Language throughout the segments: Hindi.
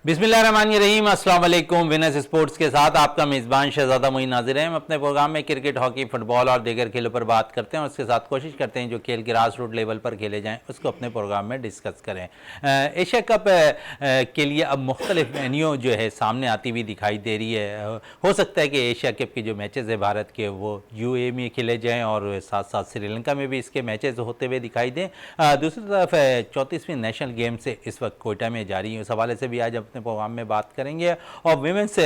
बिस्मिल्लाहिर्रहमानिर्रहीम, अस्सलाम वालेकुम। विनर्स स्पोर्ट्स के साथ आपका मेज़बान शहजादा मोइन नाज़िर है। हम अपने प्रोग्राम में क्रिकेट, हॉकी, फुटबॉल और दीगर खेलों पर बात करते हैं और उसके साथ कोशिश करते हैं जो खेल ग्रास रूट लेवल पर खेले जाएं उसको अपने प्रोग्राम में डिस्कस करें। एशिया कप के लिए अब मुख्तलिफ वेन्यू जो है सामने आती हुई दिखाई दे रही है। हो सकता है कि एशिया कप के जो मैचेज़ है भारत के वो UAE में खेले जाएँ और साथ साथ श्रीलंका में भी इसके मैचेज़ होते हुए दिखाई दें। दूसरी तरफ 34वीं नेशनल गेम से इस वक्त कोयटा में जारी है, उस हवाले से भी आज अपने प्रोग्राम में बात करेंगे और विमेंस से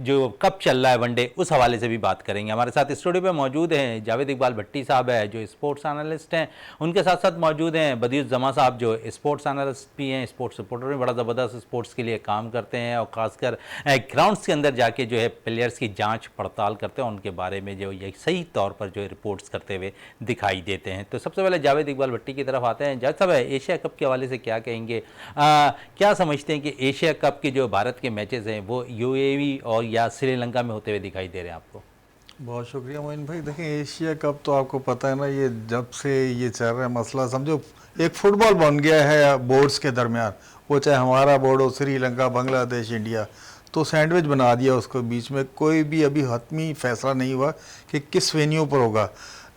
जो कप चल रहा है वनडे उस हवाले से भी बात करेंगे। हमारे साथ स्टूडियो पे मौजूद हैं जावेद इकबाल भट्टी साहब है जो स्पोर्ट्स एनालिस्ट हैं, उनके साथ साथ मौजूद हैं बदियुज़्ज़मा साहब जो स्पोर्ट्स एनालिस्ट भी हैं, स्पोर्ट्स रिपोर्टर भी, बड़ा ज़बरदस्त स्पोर्ट्स के लिए काम करते हैं और ख़ासकर ग्राउंड्स के अंदर जाके जो है प्लेयर्स की जाँच पड़ताल करते हैं, उनके बारे में जो ये सही तौर पर जो रिपोर्ट्स करते हुए दिखाई देते हैं। तो सबसे पहले जावेद इकबाल भट्टी की तरफ आते हैं। जावेद साहब, एशिया कप के हवाले से क्या कहेंगे? क्या समझते हैं कि एशिया कप के जो भारत के मैचेस हैं वो UAE और या श्रीलंका में होते हुए दिखाई दे रहे हैं आपको? बहुत शुक्रिया मोइन भाई। देखें, एशिया कप तो आपको पता है ना, ये जब से ये चल रहा है मसला, समझो एक फुटबॉल बन गया है बोर्ड्स के दरमियान, वो चाहे हमारा बोर्ड हो, श्रीलंका, बांग्लादेश, इंडिया, तो सैंडविच बना दिया उसको बीच में। कोई भी अभी हतमी फैसला नहीं हुआ कि किस वेन्यू पर होगा,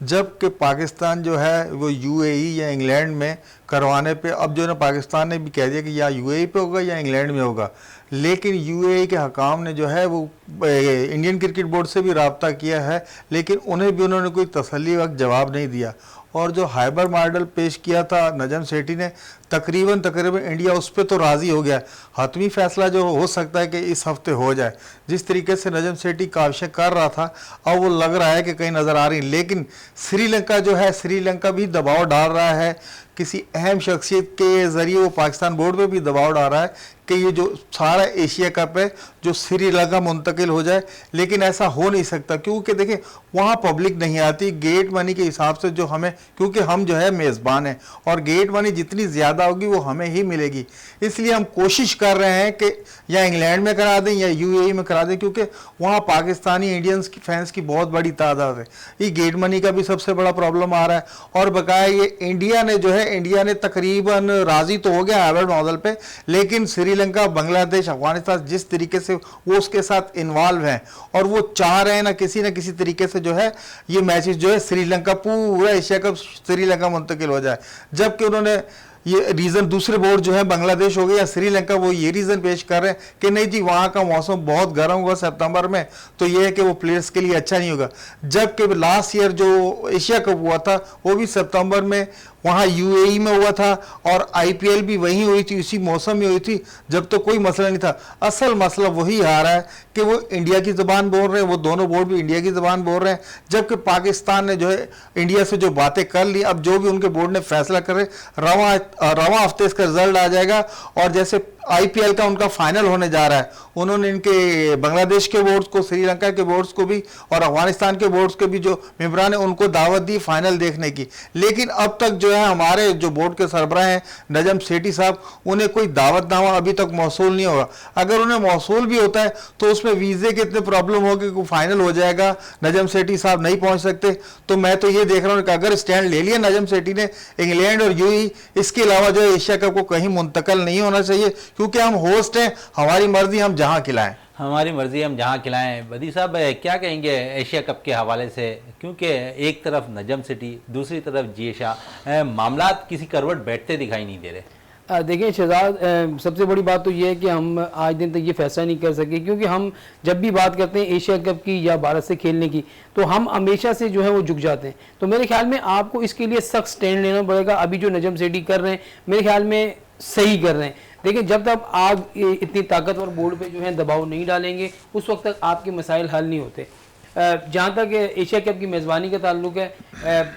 जबकि पाकिस्तान जो है वो UAE या इंग्लैंड में करवाने पे, अब जो है ना पाकिस्तान ने भी कह दिया कि या UAE पे होगा या इंग्लैंड में होगा, लेकिन UAE के हकाम ने जो है वो इंडियन क्रिकेट बोर्ड से भी रब्ता किया है, लेकिन उन्हें भी उन्होंने कोई तसल्ली वक्त जवाब नहीं दिया। और जो हाइबर मॉडल पेश किया था नजम सेठी ने, तकरीबन इंडिया उस पर तो राज़ी हो गया। हतमी फैसला जो हो सकता है कि इस हफ्ते हो जाए, जिस तरीके से नजम सेठी काविशें कर रहा था, अब वो लग रहा है कि कहीं नज़र आ रही। लेकिन श्रीलंका जो है, श्रीलंका भी दबाव डाल रहा है, किसी अहम शख्सियत के ज़रिए वो पाकिस्तान बोर्ड पे भी दबाव डाल रहा है कि ये जो सारा एशिया कप है जो श्रीलंका मुंतकिल हो जाए, लेकिन ऐसा हो नहीं सकता क्योंकि देखिए वहाँ पब्लिक नहीं आती गेट मनी के हिसाब से जो हमें, क्योंकि हम जो है मेज़बान हैं और गेट मनी जितनी ज़्यादा होगी वो हमें ही मिलेगी। इसलिए हम कोशिश कर रहे हैं कि या इंग्लैंड में करा दें या UAE में करा दें, क्योंकि वहाँ पाकिस्तानी इंडियंस की फैंस की बहुत बड़ी तादाद है। ये गेट मनी का भी सबसे बड़ा प्रॉब्लम आ रहा है और बकाया ये इंडिया ने जो है, इंडिया ने तकरीबन राज़ी तो हो गया हाइब्रिड मॉडल पे, लेकिन श्रीलंका, बांग्लादेश, अफगानिस्तान जिस तरीके से वो उसके साथ इन्वॉल्व हैं और वो चाह रहे हैं ना किसी तरीके से जो है ये मैचेस जो है श्रीलंका, पूरा एशिया कप श्रीलंका मुंतकिल हो जाए, जबकि उन्होंने ये रीज़न, दूसरे बोर्ड जो है बांग्लादेश हो गया या श्रीलंका, वो ये रीज़न पेश कर रहे हैं कि नहीं जी वहाँ का मौसम बहुत गर्म होगा सितंबर में, तो ये है कि वो प्लेयर्स के लिए अच्छा नहीं होगा। जबकि लास्ट ईयर जो एशिया कप हुआ था वो भी सितंबर में वहाँ UAE में हुआ था और IPL भी वहीं हुई थी, इसी मौसम में हुई थी, जब तो कोई मसला नहीं था। असल मसला वही आ रहा है कि वो इंडिया की ज़बान बोल रहे हैं, वो दोनों बोर्ड भी इंडिया की ज़बान बोल रहे हैं, जबकि पाकिस्तान ने जो है इंडिया से जो बातें कर ली, अब जो भी उनके बोर्ड ने फैसला करे, रवा हफ्ते इसका रिजल्ट आ जाएगा। और जैसे IPL का उनका फाइनल होने जा रहा है, उन्होंने इनके बांग्लादेश के बोर्ड्स को, श्रीलंका के बोर्ड्स को भी और अफगानिस्तान के बोर्ड्स के भी जो मेंबरान है उनको दावत दी फाइनल देखने की, लेकिन अब तक जो है हमारे जो बोर्ड के सरबराह हैं नजम सेठी साहब, उन्हें कोई दावतनामा अभी तक मौसूल नहीं होगा। अगर उन्हें मौसूल भी होता है तो उसमें वीज़े के इतने प्रॉब्लम होगी कि फाइनल हो जाएगा, नजम सेठी साहब नहीं पहुँच सकते। तो मैं तो ये देख रहा हूँ कि अगर स्टैंड ले लिया नजम सेठी ने, इंग्लैंड और UAE इसके अलावा जो है एशिया कप को कहीं मुंतकल नहीं होना चाहिए, क्योंकि हम होस्ट हैं, हमारी मर्जी हम जहां खिलाएं। हमारी मर्जी हम जहां खिलाएं। बदी साहब, क्या कहेंगे एशिया कप के हवाले से? क्योंकि एक तरफ नजम सिटी, दूसरी तरफ जिएशा, मामलात किसी करवट बैठते दिखाई नहीं दे रहे। देखिए शहजाद, सबसे बड़ी बात तो ये है कि हम आज दिन तक ये फैसला नहीं कर सके, क्योंकि हम जब भी बात करते हैं एशिया कप की या भारत से खेलने की, तो हम हमेशा से जो है वो झुक जाते हैं। तो मेरे ख्याल में आपको इसके लिए सख्त स्टैंड लेना पड़ेगा। अभी जो नजम सेठी कर रहे हैं मेरे ख्याल में सही कर रहे हैं। देखिए, जब तक आप इतनी ताकतवर बोर्ड पे जो है दबाव नहीं डालेंगे उस वक्त तक आपके मसाइल हल नहीं होते। जहाँ तक एशिया कप की मेज़बानी का ताल्लुक है,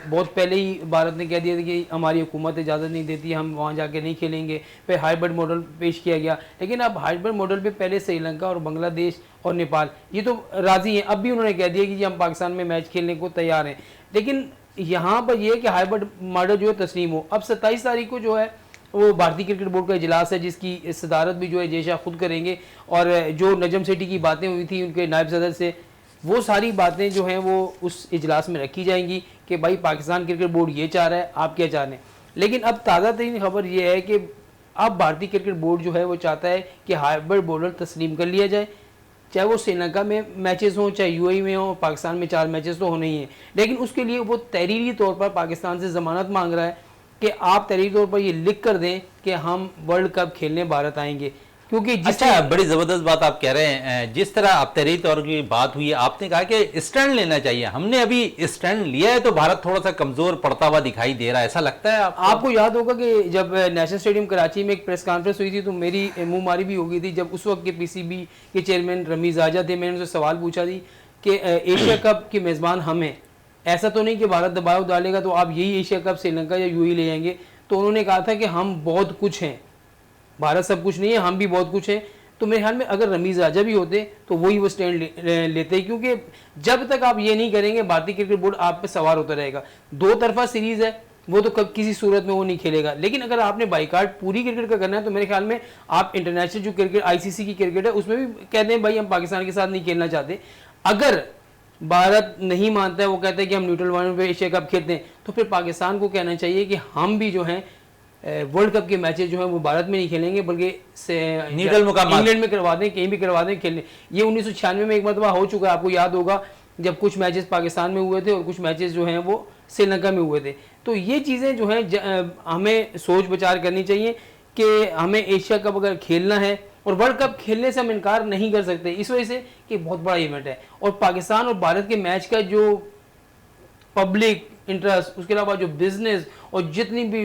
बहुत पहले ही भारत ने कह दिया था कि हमारी हुकूमत इजाज़त नहीं देती, हम वहाँ जाके नहीं खेलेंगे। फिर हाइब्रिड मॉडल पेश किया गया, लेकिन अब हाइब्रिड मॉडल पे पहले श्रीलंका और बांग्लादेश और नेपाल ये तो राज़ी हैं। अब भी उन्होंने कह दिया कि हम पाकिस्तान में मैच खेलने को तैयार हैं, लेकिन यहाँ पर यह है कि हाइब्रिड मॉडल जो है तस्लीम हो। अब 27 तारीख को जो है वो भारतीय क्रिकेट बोर्ड का इजलास है, जिसकी सदारत भी जो है जेशा खुद करेंगे, और जो नजम सेठी की बातें हुई थी उनके नायब सदर से, वो सारी बातें जो हैं वो उस इजलास में रखी जाएंगी कि भाई पाकिस्तान क्रिकेट बोर्ड ये चाह रहा है, आप क्या चाह रहे हैं। लेकिन अब ताज़ा तरीन खबर ये है कि अब भारतीय क्रिकेट बोर्ड जो है वो चाहता है कि हाइब्रिड बॉलर तस्लीम कर लिया जाए, चाहे वो श्रीलंका में मैचेस हों, चाहे यूएई में हो, पाकिस्तान में 4 मैचेस तो होने ही हैं, लेकिन उसके लिए वो तहरीरी तौर पर पाकिस्तान से ज़मानत मांग रहा है कि आप तहरीरी तौर पर ये लिख कर दें कि हम वर्ल्ड कप खेलने भारत आएंगे। क्योंकि अच्छा, बड़ी जबरदस्त बात आप कह रहे हैं। जिस तरह आप तहरीर तौर की बात हुई, आपने कहा कि स्टैंड लेना चाहिए, हमने अभी स्टैंड लिया है तो भारत थोड़ा सा कमजोर पड़ता हुआ दिखाई दे रहा है, ऐसा लगता है आपको याद होगा कि जब नेशनल स्टेडियम कराची में एक प्रेस कॉन्फ्रेंस हुई थी तो मेरी मुंह मारी भी हो गई थी, जब उस वक्त के पीसीबी के चेयरमैन रमीज आजा थे, मैंने उनसे सवाल पूछा थी कि एशिया कप की मेज़बान हम हैं, ऐसा तो नहीं कि भारत दबाव डालेगा तो आप यही एशिया कप श्रीलंका या यूएई ले जाएंगे। तो उन्होंने कहा था कि हम बहुत कुछ हैं, भारत सब कुछ नहीं है, हम भी बहुत कुछ हैं। तो मेरे ख्याल में अगर रमीज राजा भी होते तो वही वो स्टैंड लेते, क्योंकि जब तक आप ये नहीं करेंगे भारतीय क्रिकेट बोर्ड आप पे सवार होता रहेगा। 2 तरफा सीरीज है, वो तो कब किसी सूरत में वो नहीं खेलेगा, लेकिन अगर आपने बाइकाट पूरी क्रिकेट का करना है तो मेरे ख्याल में आप इंटरनेशनल जो क्रिकेट आईसीसी की क्रिकेट है उसमें भी कहते हैं भाई हम पाकिस्तान के साथ नहीं खेलना चाहते। अगर भारत नहीं मानता है, वो कहता है कि हम न्यूट्रल ग्राउंड पे एशिया कप खेलते हैं, तो फिर पाकिस्तान को कहना चाहिए कि हम भी जो हैं वर्ल्ड कप के मैचेस जो हैं वो भारत में नहीं खेलेंगे बल्कि न्यूट्रल मुकाम इंग्लैंड में करवा दें, कहीं भी करवा दें खेलने। ये 1996 में एक मरतबा हो चुका है, आपको याद होगा, जब कुछ मैचेस पाकिस्तान में हुए थे और कुछ मैचेस जो हैं वो श्रीलंका में हुए थे। तो ये चीज़ें जो हैं हमें सोच विचार करनी चाहिए कि हमें एशिया कप अगर खेलना है, और वर्ल्ड कप खेलने से हम इनकार नहीं कर सकते इस वजह से कि बहुत बड़ा इवेंट है, और पाकिस्तान और भारत के मैच का जो पब्लिक इंटरेस्ट, उसके अलावा जो बिजनेस और जितनी भी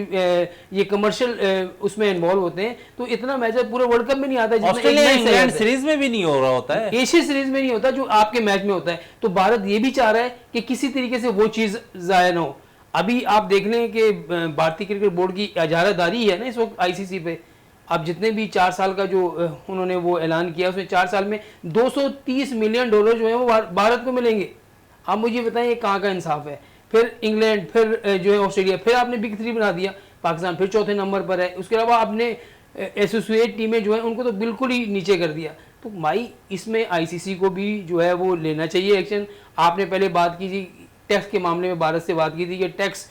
ये कमर्शियल उसमें इन्वॉल्व होते हैं, तो इतना मैच पूरे वर्ल्ड कप में नहीं आता, ऑस्ट्रेलिया इंग्लैंड सीरीज में भी नहीं हो रहा होता है, एशिया सीरीज में नहीं होता जो आपके मैच में होता है। तो भारत ये भी चाह रहा है कि किसी तरीके से वो चीज़ ज़ाया ना हो। अभी आप देख लें कि भारतीय क्रिकेट बोर्ड की इजारादारी है ना इस वक्त आईसीसी पे, अब जितने भी 4 साल का जो उन्होंने वो ऐलान किया, उसमें 4 साल में $230 मिलियन जो है वो भारत को मिलेंगे। आप मुझे बताएं ये कहाँ का इंसाफ है। फिर इंग्लैंड, फिर जो है ऑस्ट्रेलिया, फिर आपने बिग 3 बना दिया, पाकिस्तान फिर चौथे नंबर पर है। उसके अलावा आपने एसोसिएट टीमें जो है उनको तो बिल्कुल ही नीचे कर दिया। तो भाई इसमें आईसीसी को भी जो है वो लेना चाहिए एक्शन। आपने पहले बात की थी टैक्स के मामले में, भारत से बात की थी कि टैक्स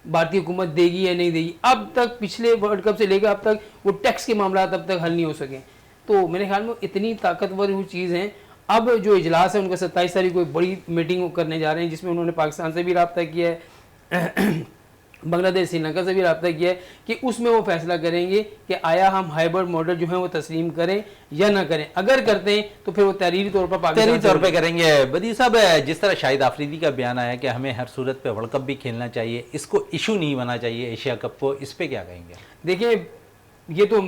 भारतीय हुकूमत देगी या नहीं देगी। अब तक पिछले वर्ल्ड कप से लेकर अब तक वो टैक्स के मामला अब तक हल नहीं हो सके। तो मेरे ख्याल में इतनी ताकतवर वो चीज़ हैं। अब जो इजलास है उनका 27 तारीख को बड़ी मीटिंग करने जा रहे हैं, जिसमें उन्होंने पाकिस्तान से भी रब्ता किया है, बांग्लादेश, श्रीलंका से भी रब्ता किया है कि उसमें वो फैसला करेंगे कि आया हम हाइब्रिड मॉडल जो है वो तस्लीम करें या ना करें। अगर करते हैं तो फिर वो तहरीरी तौर पर तहरीरी तौर पे करेंगे। बदी साहब, जिस तरह शाहिद आफरीदी का बयान आया कि हमें हर सूरत पे वर्ल्ड कप भी खेलना चाहिए, इसको इशू नहीं बना चाहिए एशिया कप को, इस पे क्या कहेंगे? देखिए ये तो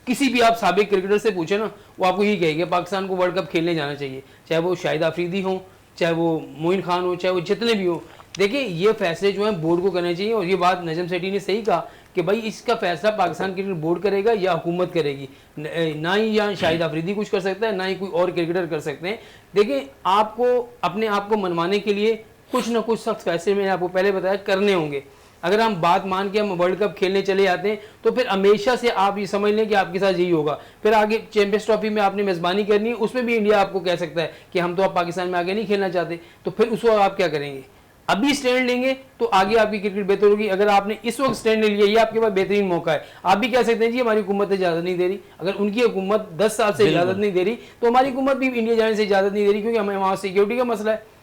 किसी भी आप साबिक क्रिकेटर से पूछे ना, वो आपको यही कहेंगे पाकिस्तान को वर्ल्ड कप खेलने जाना चाहिए, चाहे वो शाहिद आफरीदी हो, चाहे वो मोइन खान हो, चाहे वो जितने भी हो। देखिए ये फैसले जो हैं बोर्ड को करने चाहिए, और ये बात नजम सेठी ने सही कहा कि भाई इसका फैसला पाकिस्तान क्रिकेट बोर्ड करेगा या हुकूमत करेगी, ना ही यहाँ शाहिद आफरीदी कुछ कर सकता है, ना ही कोई और क्रिकेटर कर सकते हैं। देखिए आपको अपने आप को मनवाने के लिए कुछ ना कुछ सख्त फैसले मैंने आपको पहले बताया करने होंगे। अगर हम बात मान के हम वर्ल्ड कप खेलने चले जाते हैं तो फिर हमेशा से आप ये समझ लें कि आपके साथ यही होगा। फिर आगे चैंपियंस ट्रॉफी में आपने मेज़बानी करनी है, उसमें भी इंडिया आपको कह सकता है कि हम तो आप पाकिस्तान में आगे नहीं खेलना चाहते, तो फिर उस वक्त आप क्या करेंगे? अभी स्टैंड लेंगे तो आगे आपकी क्रिकेट बेहतर होगी। अगर आपने इस वक्त स्टैंड ले लिया, ये आपके पास बेहतरीन मौका है। आप भी कह सकते हैं जी हमारी हुकूमत इजाज़त नहीं दे रही। अगर उनकी हुकूमत 10 साल से इजाज़त नहीं दे रही तो हमारी हुकूमत भी इंडिया जाने से इजाज़त नहीं दे रही, क्योंकि हमें वहाँ सिक्योरिटी का मसला है।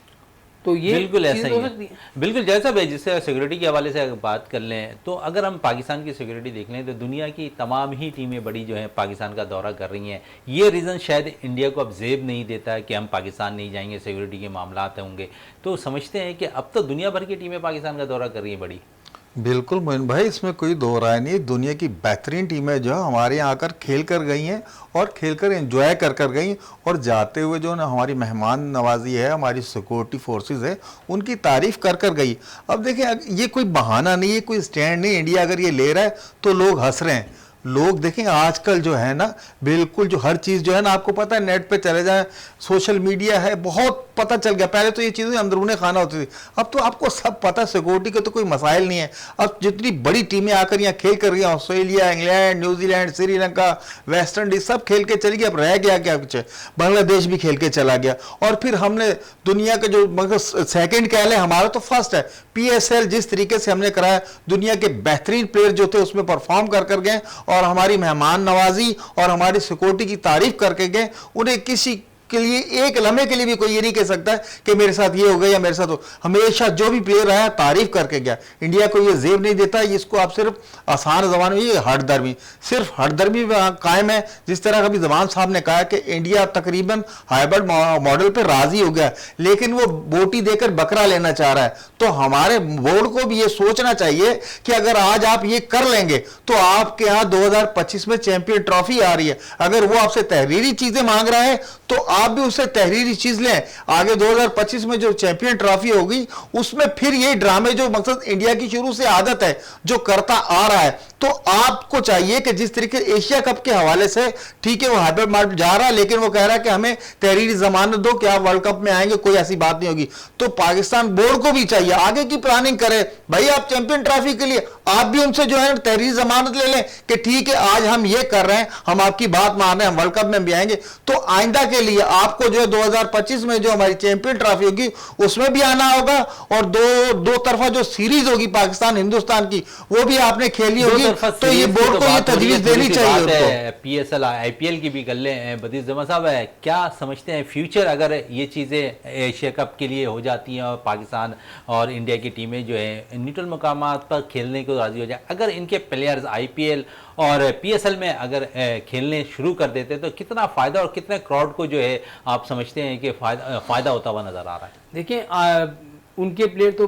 तो ये बिल्कुल ऐसा ही हो है। सकती है। बिल्कुल जैसा भाई, जिससे सिक्योरिटी के हवाले से अगर बात कर लें तो अगर हम पाकिस्तान की सिक्योरिटी देख लें तो दुनिया की तमाम ही टीमें बड़ी जो है पाकिस्तान का दौरा कर रही हैं। ये रीज़न शायद इंडिया को अब जेब नहीं देता है कि हम पाकिस्तान नहीं जाएंगे, सिक्योरिटी के मामला होंगे, तो समझते हैं कि अब तो दुनिया भर की टीमें पाकिस्तान का दौरा कर रही हैं बड़ी। बिल्कुल मोइन भाई, इसमें कोई दो राय नहीं। दुनिया की बेहतरीन टीमें जो है हमारे यहाँ आकर खेल कर गई हैं और खेल कर एंजॉय कर गई, और जाते हुए जो ना हमारी मेहमान नवाजी है, हमारी सिक्योरिटी फोर्सेस है, उनकी तारीफ कर गई। अब देखिए ये कोई बहाना नहीं है, कोई स्टैंड नहीं। इंडिया अगर ये ले रहा है तो लोग हंस रहे हैं। लोग देखें आजकल जो है ना, बिल्कुल जो हर चीज़ जो है ना, आपको पता है नेट पे चले जाए, सोशल मीडिया है, बहुत पता चल गया। पहले तो ये चीज़ें अंदरूने खाना होती थी, अब तो आपको सब पता। सिक्योरिटी के तो कोई मसाइल नहीं है। अब जितनी बड़ी टीमें आकर यहाँ खेल कर रही हैं, Australia, England, New Zealand, Sri Lanka, West Indies, सब खेल के चली गई। अब रह गया क्या पीछे? बांग्लादेश भी खेल के चला गया। और फिर हमने दुनिया का जो मतलब सेकेंड कह लें, हमारा तो फर्स्ट है। PSL जिस तरीके से हमने कराया, दुनिया के बेहतरीन प्लेयर जो थे उसमें परफॉर्म कर गए और हमारी मेहमान नवाजी और हमारी सिक्योरिटी की तारीफ करके गए। उन्हें किसी के लिए एक लम्हे के लिए भी कोई ये नहीं कह सकता है कि मेरे साथ ये हो गया या मेरे साथ हो। हमेशा जो भी प्लेयर आया तारीफ करके गया। इंडिया को ये जेब नहीं देता, इसको आप सिर्फ आसान जबान में ये हठधर्मी, सिर्फ हठधर्मी कायम है। जिस तरह कभी जमान साहब ने कहा कि इंडिया तकरीबन हाइब्रिड मॉडल पे राजी हो गया, लेकिन वो बोटी देकर बकरा लेना चाह रहा है। तो हमारे बोर्ड को भी ये सोचना चाहिए कि अगर आज आप ये कर लेंगे तो आपके यहाँ 2025 में चैंपियन ट्रॉफी आ रही है। अगर वो आपसे तहरीरी चीजें मांग रहा है तो आप भी उससे तहरीरी चीज लें। आगे 2025 में जो चैंपियन ट्रॉफी होगी उसमें फिर ये ड्रामे, जो मकसद इंडिया की शुरू से आदत है जो करता आ रहा है, तो आपको चाहिए कि जिस तरीके एशिया कप के हवाले से, ठीक है वो हाइब्रिड मॉडल जा रहा है, लेकिन वो कह रहा है कि हमें तहरीरी जमानत दो कि आप वर्ल्ड कप में आएंगे, कोई ऐसी बात नहीं होगी। तो पाकिस्तान बोर्ड को भी चाहिए आगे की प्लानिंग करे। भाई आप चैंपियन ट्रॉफी के लिए आप भी उनसे जो है तहरीरी जमानत ले लें कि ठीक है आज हम ये कर रहे हैं, हम आपकी बात मान रहे हैं, हम वर्ल्ड कप में भी आएंगे। तो आइंदा के लिए आपको जो है 2025 में जो हमारी चैंपियन ट्रॉफी होगी उसमें भी आना होगा, और दो तरफा जो सीरीज होगी पाकिस्तान हिंदुस्तान की वो भी आपने खेली होगी। तो ये बोर्ड को ये तजवीज देनी चाहिए उनको। PSL IPL की भी कर लें। बदीर जमा साहब क्या समझते हैं फ्यूचर अगर ये चीज़ें एशिया कप के लिए हो जाती हैं और पाकिस्तान और इंडिया की टीमें जो है न्यूट्रल मकामात पर खेलने को राजी हो जाए, अगर इनके प्लेयर्स IPL और PSL में अगर खेलने शुरू कर देते तो कितना फ़ायदा और कितने क्राउड को जो है आप समझते हैं कि फ़ायदा होता हुआ नज़र आ रहा है? देखिए उनके प्लेयर तो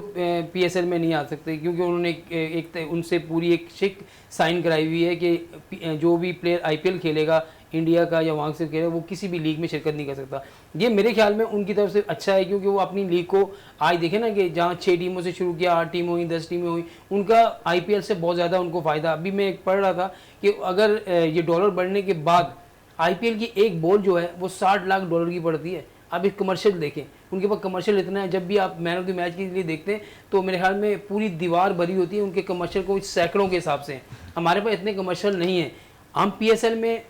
PSL में नहीं आ सकते, क्योंकि उन्होंने एक उनसे पूरी एक शिक साइन कराई हुई है कि जो भी प्लेयर IPL खेलेगा इंडिया का या वहाँ से खेलेगा वो किसी भी लीग में शिरकत नहीं कर सकता। ये मेरे ख्याल में उनकी तरफ से अच्छा है, क्योंकि वो अपनी लीग को आज देखें ना कि जहाँ 6 टीमों से शुरू किया, 8 टीमें हुई, 10 टीमें हुई, उनका IPL से बहुत ज़्यादा उनको फ़ायदा। अभी मैं एक पढ़ रहा था कि अगर ये डॉलर बढ़ने के बाद IPL की एक बॉल जो है वो $60 लाख की पड़ती है। आप एक कमर्शियल देखें, उनके पास कमर्शियल इतना है, जब भी आप मैन ऑफ द मैच के लिए देखते हैं तो मेरे ख्याल में पूरी दीवार भरी होती है उनके कमर्शियल को सैकड़ों के हिसाब से। हमारे पास इतने कमर्शियल नहीं है। हम PSL में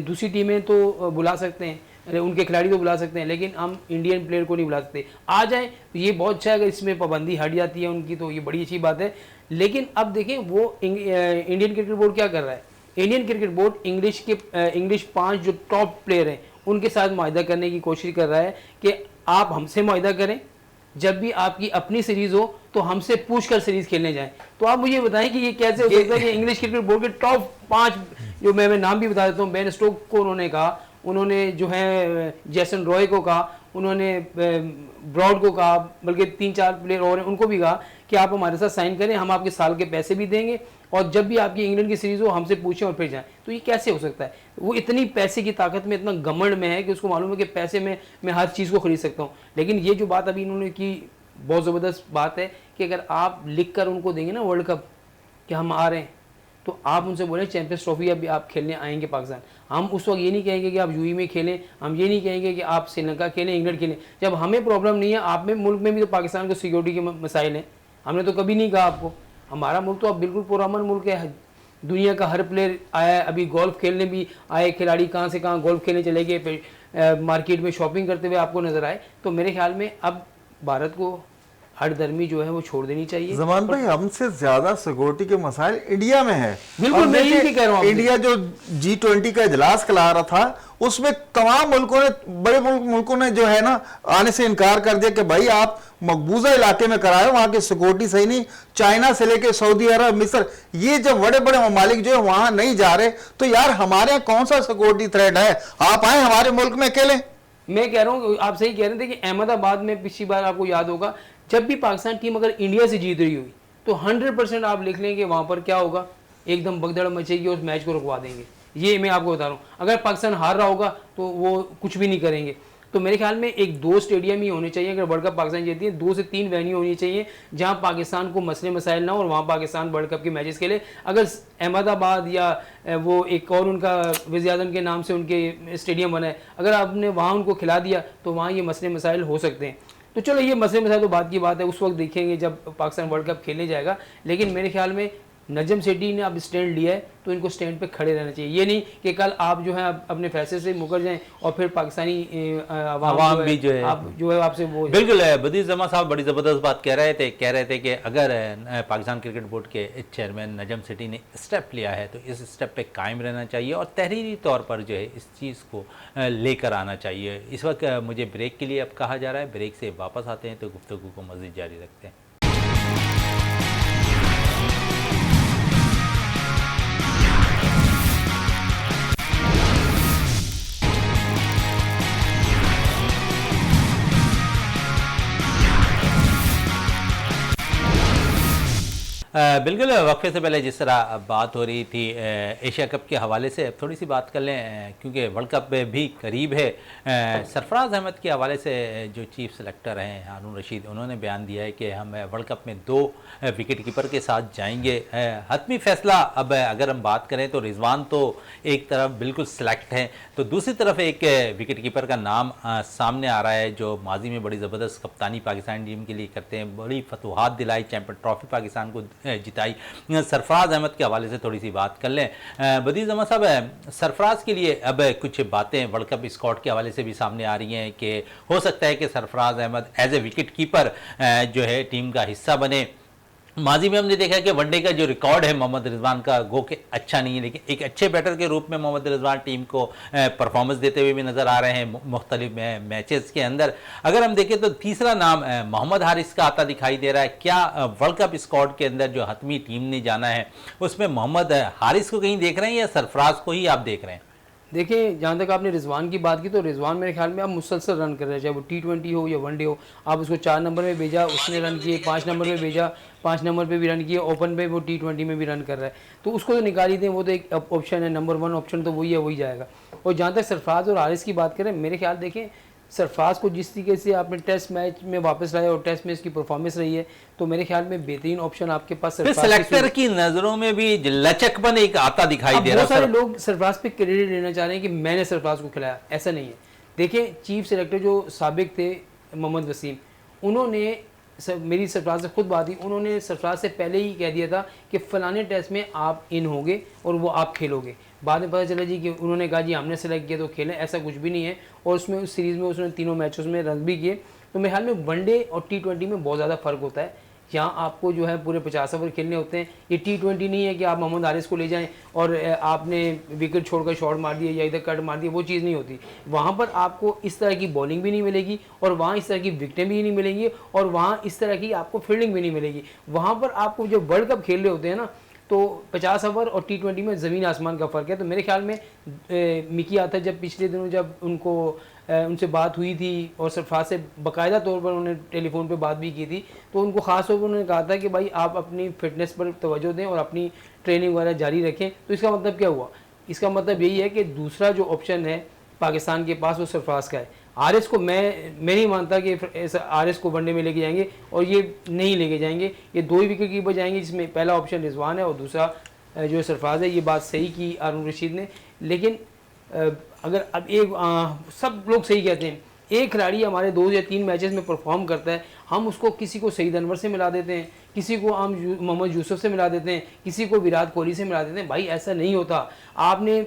दूसरी टीमें तो बुला सकते हैं, उनके खिलाड़ी तो बुला सकते हैं, लेकिन हम इंडियन प्लेयर को नहीं बुला सकते। आ जाए तो ये बहुत अच्छा है, अगर इसमें पाबंदी हट जाती है उनकी तो ये बड़ी अच्छी बात है। लेकिन अब देखें वो इंडियन क्रिकेट बोर्ड क्या कर रहा है। इंडियन क्रिकेट बोर्ड इंग्लिश 5 जो टॉप प्लेयर हैं उनके साथ मुआहदा करने की कोशिश कर रहा है कि आप हमसे मुआहदा करें, जब भी आपकी अपनी सीरीज हो तो हमसे पूछकर सीरीज खेलने जाएं। तो आप मुझे बताएं कि ये कैसे हो सकता है कि इंग्लिश क्रिकेट बोर्ड के टॉप 5 जो मैं नाम भी बता देता हूँ, बेन स्टोक को उन्होंने कहा, उन्होंने जो है जैसन रॉय को कहा, उन्होंने ब्रॉड को कहा, बल्कि 3-4 प्लेयर और हैं उनको भी कहा कि आप हमारे साथ साइन करें, हम आपके साल के पैसे भी देंगे, और जब भी आपकी इंग्लैंड की सीरीज हो हमसे पूछें और फिर जाएं। तो ये कैसे हो सकता है? वो इतनी पैसे की ताकत में, इतना घमंड में है कि उसको मालूम है कि पैसे में मैं हर चीज़ को खरीद सकता हूँ। लेकिन ये जो बात अभी इन्होंने की बहुत ज़बरदस्त बात है कि अगर आप लिख कर उनको देंगे ना वर्ल्ड कप कि हम आ रहे हैं, तो आप उनसे बोलें चैंपियंस ट्रॉफी अभी आप खेलने आएंगे पाकिस्तान। हम उस वक्त ये नहीं कहेंगे कि आप UAE में खेलें, हम ये नहीं कहेंगे कि आप श्रीलंका खेलें, इंग्लैंड खेलें। जब हमें प्रॉब्लम नहीं है, आप में मुल्क में भी तो पाकिस्तान को सिक्योरिटी के मसाइल हैं। हमने तो कभी नहीं कहा आपको, हमारा मुल्क तो अब बिल्कुल पुरअमन मुल्क है। दुनिया का हर प्लेयर आया है, अभी गोल्फ खेलने भी आए खिलाड़ी, कहाँ से कहाँ गोल्फ खेलने चले गए, मार्केट में शॉपिंग करते हुए आपको नजर आए। तो मेरे ख्याल में अब भारत को हठधर्मी जो है वो छोड़ देनी चाहिए। जमान भाई हमसे ज्यादा सिक्योरिटी के मसाइल इंडिया में है। बिल्कुल मैं यही कह रहा हूँ। इंडिया जो G20 का इजलास करा रहा था उसमें तमाम मुल्कों ने, बड़े मुल्कों ने जो है ना आने से इनकार कर दिया कि भाई आप मकबूजा इलाके में कराए, वहां की सिक्योरिटी सही नहीं। चाइना से लेके सऊदी अरब, मिस्र, ये जब बड़े बड़े ममालिक जो है वहां नहीं जा रहे तो यार हमारे यहाँ कौन सा सिक्योरिटी थ्रेट है? आप आए हमारे मुल्क में अकेले। मैं कह रहा हूँ आप सही कह रहे थे कि अहमदाबाद में पिछली बार आपको याद होगा जब भी पाकिस्तान टीम अगर इंडिया से जीत रही हुई तो 100% आप लिख लेंगे वहां पर क्या होगा, एकदम भगदड़ मचेगी, उस मैच को रुकवा देंगे। ये मैं आपको बता रहा हूँ। अगर पाकिस्तान हार रहा होगा तो वो कुछ भी नहीं करेंगे। तो मेरे ख्याल में 1-2 स्टेडियम ही होने चाहिए। अगर वर्ल्ड कप पाकिस्तान जीती है 2 से 3 वेन्यू होनी चाहिए जहां पाकिस्तान को मसले मसाइल ना हो और वहां पाकिस्तान वर्ल्ड कप के मैचेस खेले। अगर अहमदाबाद या वो एक और उनका वज़ीर आज़म के नाम से उनके स्टेडियम बना है, अगर आपने वहाँ उनको खिला दिया तो वहाँ ये मसले मसाइल हो सकते हैं। तो चलो ये मसले मसाइल तो बात की बात है, उस वक्त देखेंगे जब पाकिस्तान वर्ल्ड कप खेलने जाएगा। लेकिन मेरे ख्याल में नजम सेठी ने अब स्टैंड लिया है तो इनको स्टैंड पे खड़े रहना चाहिए। ये नहीं कि कल आप जो है अपने फैसले से मुकर जाएं और फिर पाकिस्तानी अवाम भी जो है आप जो है आपसे वो बिल्कुल है। बदीर जमा साहब बड़ी ज़बरदस्त बात कह रहे थे कि अगर पाकिस्तान क्रिकेट बोर्ड के चेयरमैन नजम सेठी ने स्टेप लिया है तो इस स्टेप पे कायम रहना चाहिए और तहरीरी तौर पर जो है इस चीज़ को लेकर आना चाहिए। इस वक्त मुझे ब्रेक के लिए अब कहा जा रहा है, ब्रेक से वापस आते हैं तो गुफ्तगू को मज़ीद जारी रखते हैं। बिल्कुल, वक्फे से पहले जिस तरह बात हो रही थी एशिया कप के हवाले से, अब थोड़ी सी बात कर लें क्योंकि वर्ल्ड कप भी करीब है। सरफराज अहमद के हवाले से जो चीफ सेलेक्टर हैं हारून रशीद, उन्होंने बयान दिया है कि हम वर्ल्ड कप में 2 विकेट कीपर के साथ जाएंगे। हतमी फैसला अब अगर हम बात करें तो रिजवान तो एक तरफ बिल्कुल सेलेक्ट हैं, तो दूसरी तरफ एक विकेट कीपर का नाम सामने आ रहा है जो माजी में बड़ी ज़बरदस्त कप्तानी पाकिस्तान टीम के लिए करते हैं, बड़ी फतूहात दिलाई, चैंपियन ट्रॉफी पाकिस्तान को जिताई। सरफराज अहमद के हवाले से थोड़ी सी बात कर लें। बदीर जमा साहब, सरफराज के लिए अब कुछ बातें वर्ल्ड कप स्क्वाड के हवाले से भी सामने आ रही हैं कि हो सकता है कि Sarfaraz Ahmed as a wicket keeper जो है टीम का हिस्सा बने। माजी में हमने देखा है कि वनडे का जो रिकॉर्ड है मोहम्मद रिजवान का गो के अच्छा नहीं है, लेकिन एक अच्छे बैटर के रूप में मोहम्मद रिजवान टीम को परफॉर्मेंस देते हुए भी नज़र आ रहे हैं मुख्तलिफ मैचेस के अंदर। अगर हम देखें तो तीसरा नाम मोहम्मद हारिस का आता दिखाई दे रहा है। क्या वर्ल्ड कप स्क्वाड के अंदर जो हतमी टीम ने जाना है उसमें मोहम्मद हारिस को कहीं देख रहे हैं या सरफराज को ही आप देख रहे हैं? देखिए, जहाँ तक आपने रिजवान की बात की तो रिजवान मेरे ख्याल में अब मुसलसल रन कर रहे हैं, चाहे वो T20 हो या वनडे हो। आप उसको 4 नंबर में भेजा, उसने रन किए, 5 नंबर में भेजा, 5 नंबर पे भी रन किए, ओपन पे वो T20 में भी रन कर रहा है, तो उसको तो निकाल ही दें, वो तो एक ऑप्शन है, नंबर 1 ऑप्शन तो वही है, वही जाएगा। और जहाँ तक सरफराज और हारिस की बात करें, मेरे ख्याल देखें सरफराज को जिस तरीके से आपने टेस्ट मैच में वापस लाया और टेस्ट में इसकी परफॉर्मेंस रही है, तो मेरे ख्याल में बेहतरीन ऑप्शन आपके पास सेलेक्टर की नजरों में भी लचकपन एक आता दिखाई दे रहा है। बहुत सारे लोग सरफराज पे क्रेडिट लेना चाह रहे हैं कि मैंने सरफराज को खिलाया, ऐसा नहीं है। देखिए, चीफ सेलेक्टर जो साबिक थे मोहम्मद वसीम, उन्होंने मेरी सरफराज से खुद बात हुई, उन्होंने सरफराज से पहले ही कह दिया था कि फलाने टेस्ट में आप इन होंगे और वो आप खेलोगे। बाद में पता चला जी कि उन्होंने कहा जी हमने सेलेक्ट किया तो खेलें, ऐसा कुछ भी नहीं है। और उसमें उस सीरीज़ में उसने 3 मैचों में रन भी किए। तो मेरे ख्याल में वनडे और T20 में बहुत ज़्यादा फ़र्क होता है। यहाँ आपको जो है पूरे 50 ओवर खेलने होते हैं। ये T20 नहीं है कि आप मोहम्मद हारिस को ले जाएं और आपने विकेट छोड़कर शॉट मार दिया या इधर कट मार दिया, वो चीज़ नहीं होती। वहाँ पर आपको इस तरह की बॉलिंग भी नहीं मिलेगी और वहाँ इस तरह की विकेटें भी नहीं मिलेंगी और वहाँ इस तरह की आपको फील्डिंग भी नहीं मिलेगी। वहाँ पर आपको जब वर्ल्ड कप खेल रहे होते हैं ना, तो 50 ओवर और T20 में ज़मीन आसमान का फ़र्क है। तो मेरे ख्याल में मिकी आता जब पिछले दिनों जब उनसे बात हुई थी और सरफराज से बाकायदा तौर पर उन्होंने टेलीफोन पे बात भी की थी, तो उनको ख़ास तौर पर उन्होंने कहा था कि भाई आप अपनी फिटनेस पर तवज्जो दें और अपनी ट्रेनिंग वगैरह जारी रखें। तो इसका मतलब क्या हुआ? इसका मतलब यही है कि दूसरा जो ऑप्शन है पाकिस्तान के पास वो सरफराज का है। आरएस को मैं नहीं मानता कि आरएस को वनडे में लेके जाएंगे और ये नहीं लेके जाएंगे। ये 2 ही विकेट कीपर जाएंगे जिसमें पहला ऑप्शन रिजवान है और दूसरा जो सरफराज है। ये बात सही की हारून रशीद ने। लेकिन अगर अब सब लोग सही कहते हैं, एक खिलाड़ी हमारे 2 या 3 मैचेस में परफॉर्म करता है, हम उसको किसी को सईद अनवर से मिला देते हैं, किसी को हम मोहम्मद यूसुफ से मिला देते हैं, किसी को विराट कोहली से मिला देते हैं। भाई ऐसा नहीं होता। आपने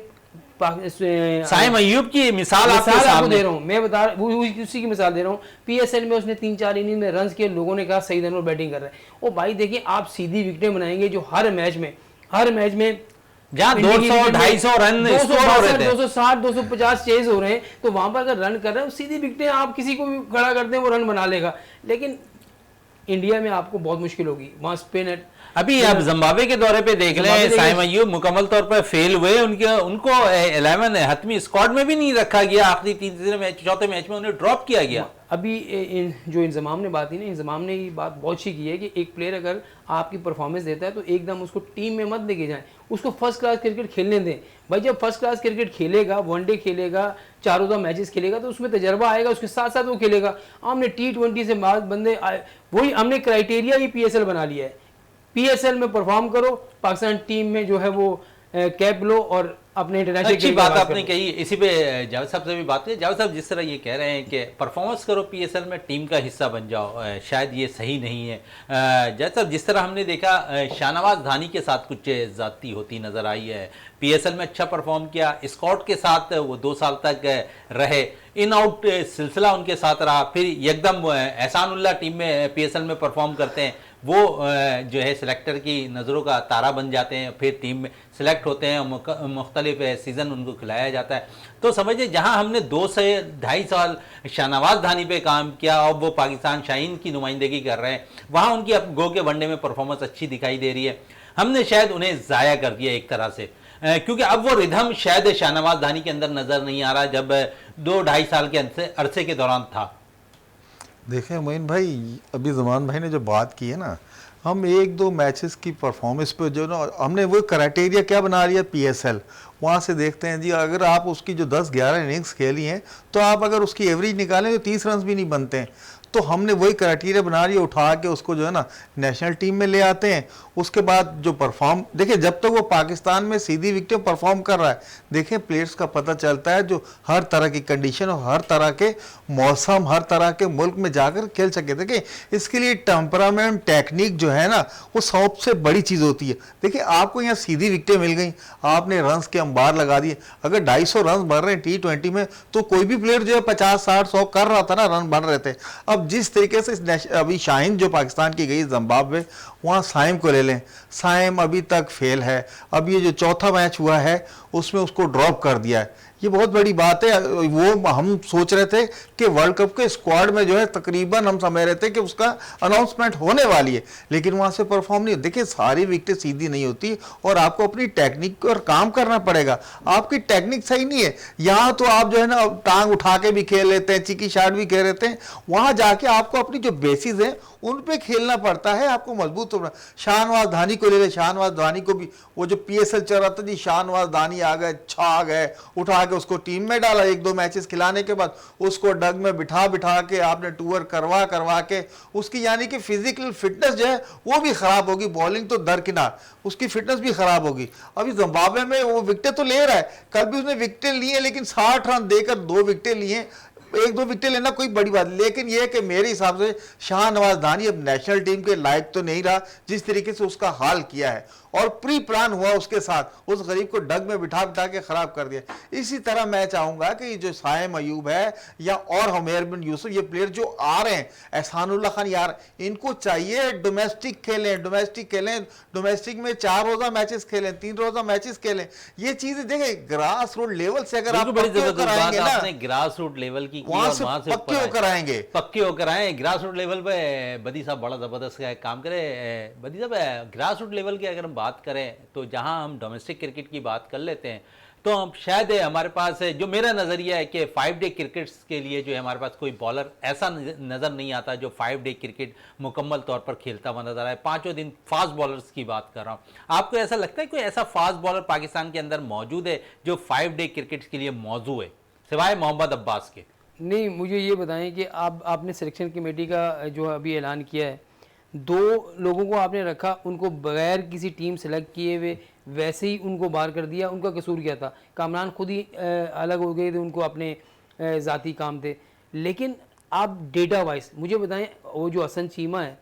साइम अय्यूब की मिसाल आपको दे रहा हूँ, मैं बता उसी की मिसाल दे रहा हूँ। PSL में उसने 3-4 इनिंग में रन किए, लोगों ने कहा सईद अनवर बैटिंग कर रहा है। ओ भाई देखिए, आप सीधी विकेटें बनाएंगे जो हर मैच में जहाँ 200-250 रन 260 250 चेज हो रहे हैं, तो वहां पर अगर रन कर रहे हैं सीधी विकेटें, आप किसी को भी खड़ा करते हैं वो रन बना लेगा। लेकिन इंडिया में आपको बहुत मुश्किल होगी, वहाँ स्पिन। अभी आप जिम्बाब्वे के दौरे पे देख लें, साइम अय्यूब मुकम्मल तौर पर फेल हुए, उनको 11 हतमी स्क्वाड में भी नहीं रखा गया। आखिरी 4थे मैच में उन्हें ड्रॉप किया गया। अभी जो इंजमाम ने बात की ना, इंजमाम ने ये बात बहुत अच्छी की है कि एक प्लेयर अगर आपकी परफॉर्मेंस देता है तो एकदम उसको टीम में मत लेके जाएं, उसको फर्स्ट क्लास क्रिकेट खेलने दें। भाई जब फर्स्ट क्लास क्रिकेट खेलेगा, वनडे खेलेगा, 4 मैचेस खेलेगा, तो उसमें तजर्बा आएगा, उसके साथ साथ वो खेलेगा। हमने T20 से बाद बंदे वही हमने क्राइटेरिया ही PSL बना लिया है। PSL में परफॉर्म करो, पाकिस्तान टीम में जो है वो कैप लो और अपने इंटरनेशनल अच्छी बात आपने कही। इसी पे जावेद साहब से भी बात की। जावेद साहब, जिस तरह ये कह रहे हैं कि परफॉर्मेंस करो पीएसएल में, टीम का हिस्सा बन जाओ, शायद ये सही नहीं है। जावेद साहब, जिस तरह हमने देखा शाहनवाज धानी के साथ कुछ ज्यादती होती नजर आई है। पीएसएल में अच्छा परफॉर्म किया, स्कॉट के साथ वो 2 साल तक रहे, इन आउट सिलसिला उनके साथ रहा, फिर एकदम एहसानुल्लाह टीम में पीएसएल में परफॉर्म करते हैं, वो जो है सिलेक्टर की नज़रों का तारा बन जाते हैं, फिर टीम में सिलेक्ट होते हैं, मुख्तलिफ सीज़न उनको खिलाया जाता है। तो समझिए, जहां हमने 2 से 2.5 साल शाहनवाज धानी पे काम किया और वो पाकिस्तान शाहीन की नुमाइंदगी कर रहे हैं, वहां उनकी अब गो के वनडे में परफॉर्मेंस अच्छी दिखाई दे रही है। हमने शायद उन्हें ज़ाया कर दिया एक तरह से, क्योंकि अब वो रिधम शायद शाहनवाज धानी के अंदर नज़र नहीं आ रहा जब 2-2.5 साल के अरसे के दौरान था। देखें मोइन भाई, अभी ज़मान भाई ने जो बात की है ना, हम 1-2 मैचेस की परफॉर्मेंस पे जो ना हमने वो क्राइटेरिया क्या बना लिया पीएसएल, वहाँ से देखते हैं जी, अगर आप उसकी जो 10-11 इनिंग्स खेली हैं तो आप अगर उसकी एवरेज निकालें तो 30 रन भी नहीं बनते हैं। तो हमने वही क्राइटेरिया बना लिया, उठा के उसको जो है ना नेशनल टीम में ले आते हैं। उसके बाद जो परफॉर्म, देखिए जब तक वो पाकिस्तान में सीधी विकेट परफॉर्म कर रहा है, देखें प्लेयर्स का पता चलता है जो हर तरह की कंडीशन और हर तरह के मौसम, हर तरह के मुल्क में जाकर खेल सके। देखिए इसके लिए टेम्परामेंट, टेक्निक जो है ना, वो सबसे बड़ी चीज़ होती है। देखिए आपको यहाँ सीधी विकेटें मिल गई, आपने रन्स के अंबार लगा दिए। अगर 250 रन बन रहे हैं T20 में, तो कोई भी प्लेयर जो है 50-60-100 कर रहा था ना, रन बन रहे थे। अब जिस तरीके से अभी शाहीन जो पाकिस्तान की गई जिम्बाब्वे, वहाँ साइम को ले लें, साइम अभी तक फेल है। अब ये जो चौथा मैच हुआ है उसमें उसको ड्रॉप कर दिया है, ये बहुत बड़ी बात है। वो हम सोच रहे थे कि वर्ल्ड कप के स्क्वाड में जो है तकरीबन हम समझ रहे थे कि उसका अनाउंसमेंट होने वाली है, लेकिन वहां से परफॉर्म नहीं। देखिए सारी विकेटें सीधी नहीं होती और आपको अपनी टेक्निक पर काम करना पड़ेगा। आपकी टेक्निक सही नहीं है, यहाँ तो आप जो है ना टांग उठा के भी खेल लेते हैं, चिकी शाट भी खेल लेते हैं, वहां जाके आपको अपनी जो बेसिस है उन पे खेलना पड़ता है, आपको मजबूत होना। शाहनवाज धानी को ले ले, शाहनवाज धानी को भी वो जो पीएसएल चल रहा था जी, शाहनवाज धानी आ गए, छा गए, उठा के उसको टीम में डाला, 1-2 मैचेस खिलाने के बाद उसको डग में बिठा बिठा के आपने टूर करवा करवा के उसकी यानी कि फिजिकल फिटनेस जो है वो भी खराब होगी, बॉलिंग तो दरकिनार, उसकी फिटनेस भी खराब होगी। अभी जिम्बाब्वे में वो विकेटें तो ले रहा है, कल भी उसने विकेटें ली है, लेकिन 60 रन देकर 2 विकेटें लिए, 1-2 विकेटें लेना कोई बड़ी बात, लेकिन यह कि मेरे हिसाब से शाहनवाज धानी अब नेशनल टीम के लायक तो नहीं रहा, जिस तरीके से उसका हाल किया है और प्री प्लान हुआ उसके साथ, उस गरीब को डग में बिठा बिठा के खराब कर दिया। इसी तरह मैं चाहूंगा कि जो साइम अयूब है या और हमेर बिन यूसुफ, ये प्लेयर जो आ रहे हैं, एहसानुल्लाह खान यार, इनको चाहिए डोमेस्टिक खेलें, डोमेस्टिक खेलें, डोमेस्टिक में 4 रोजा मैचेस खेलें, 3 रोजा मैचेस खेलें। ये चीजें देखें ग्रास रूट लेवल से अगर आप पक्के होकर आएंगे ना, ग्रास रूट लेवल की वहां से पक्के होकर आएंगे, पक्के होकर आए ग्रास रूट लेवल पे। बदी साहब बड़ा जबरदस्त काम करे। बदी साहब, ग्रास रूट लेवल की अगर हम बात करें तो जहां हम डोमेस्टिक क्रिकेट की बात कर लेते हैं, तो हम शायद हमारे पास जो मेरा नज़रिया है कि 5 डे क्रिकेट के लिए जो है हमारे पास कोई बॉलर ऐसा नज़र नहीं आता जो 5 डे क्रिकेट मुकम्मल तौर पर खेलता हुआ नजर आए। 5 दिन फास्ट बॉलर्स की बात कर रहा हूँ। आपको ऐसा लगता है कोई ऐसा फास्ट बॉलर पाकिस्तान के अंदर मौजूद है जो 5 डे क्रिकेट के लिए मौजूद है, सिवाय मोहम्मद अब्बास के? नहीं, मुझे ये बताएं कि आपने सिलेक्शन कमेटी का जो अभी ऐलान किया है, 2 लोगों को आपने रखा, उनको बगैर किसी टीम सेलेक्ट किए हुए वैसे ही उनको बाहर कर दिया। उनका कसूर क्या था? कामरान खुद ही अलग हो गए थे, उनको अपने ज़ाती काम थे। लेकिन आप डेटा वाइज मुझे बताएं, वो जो हसन चीमा है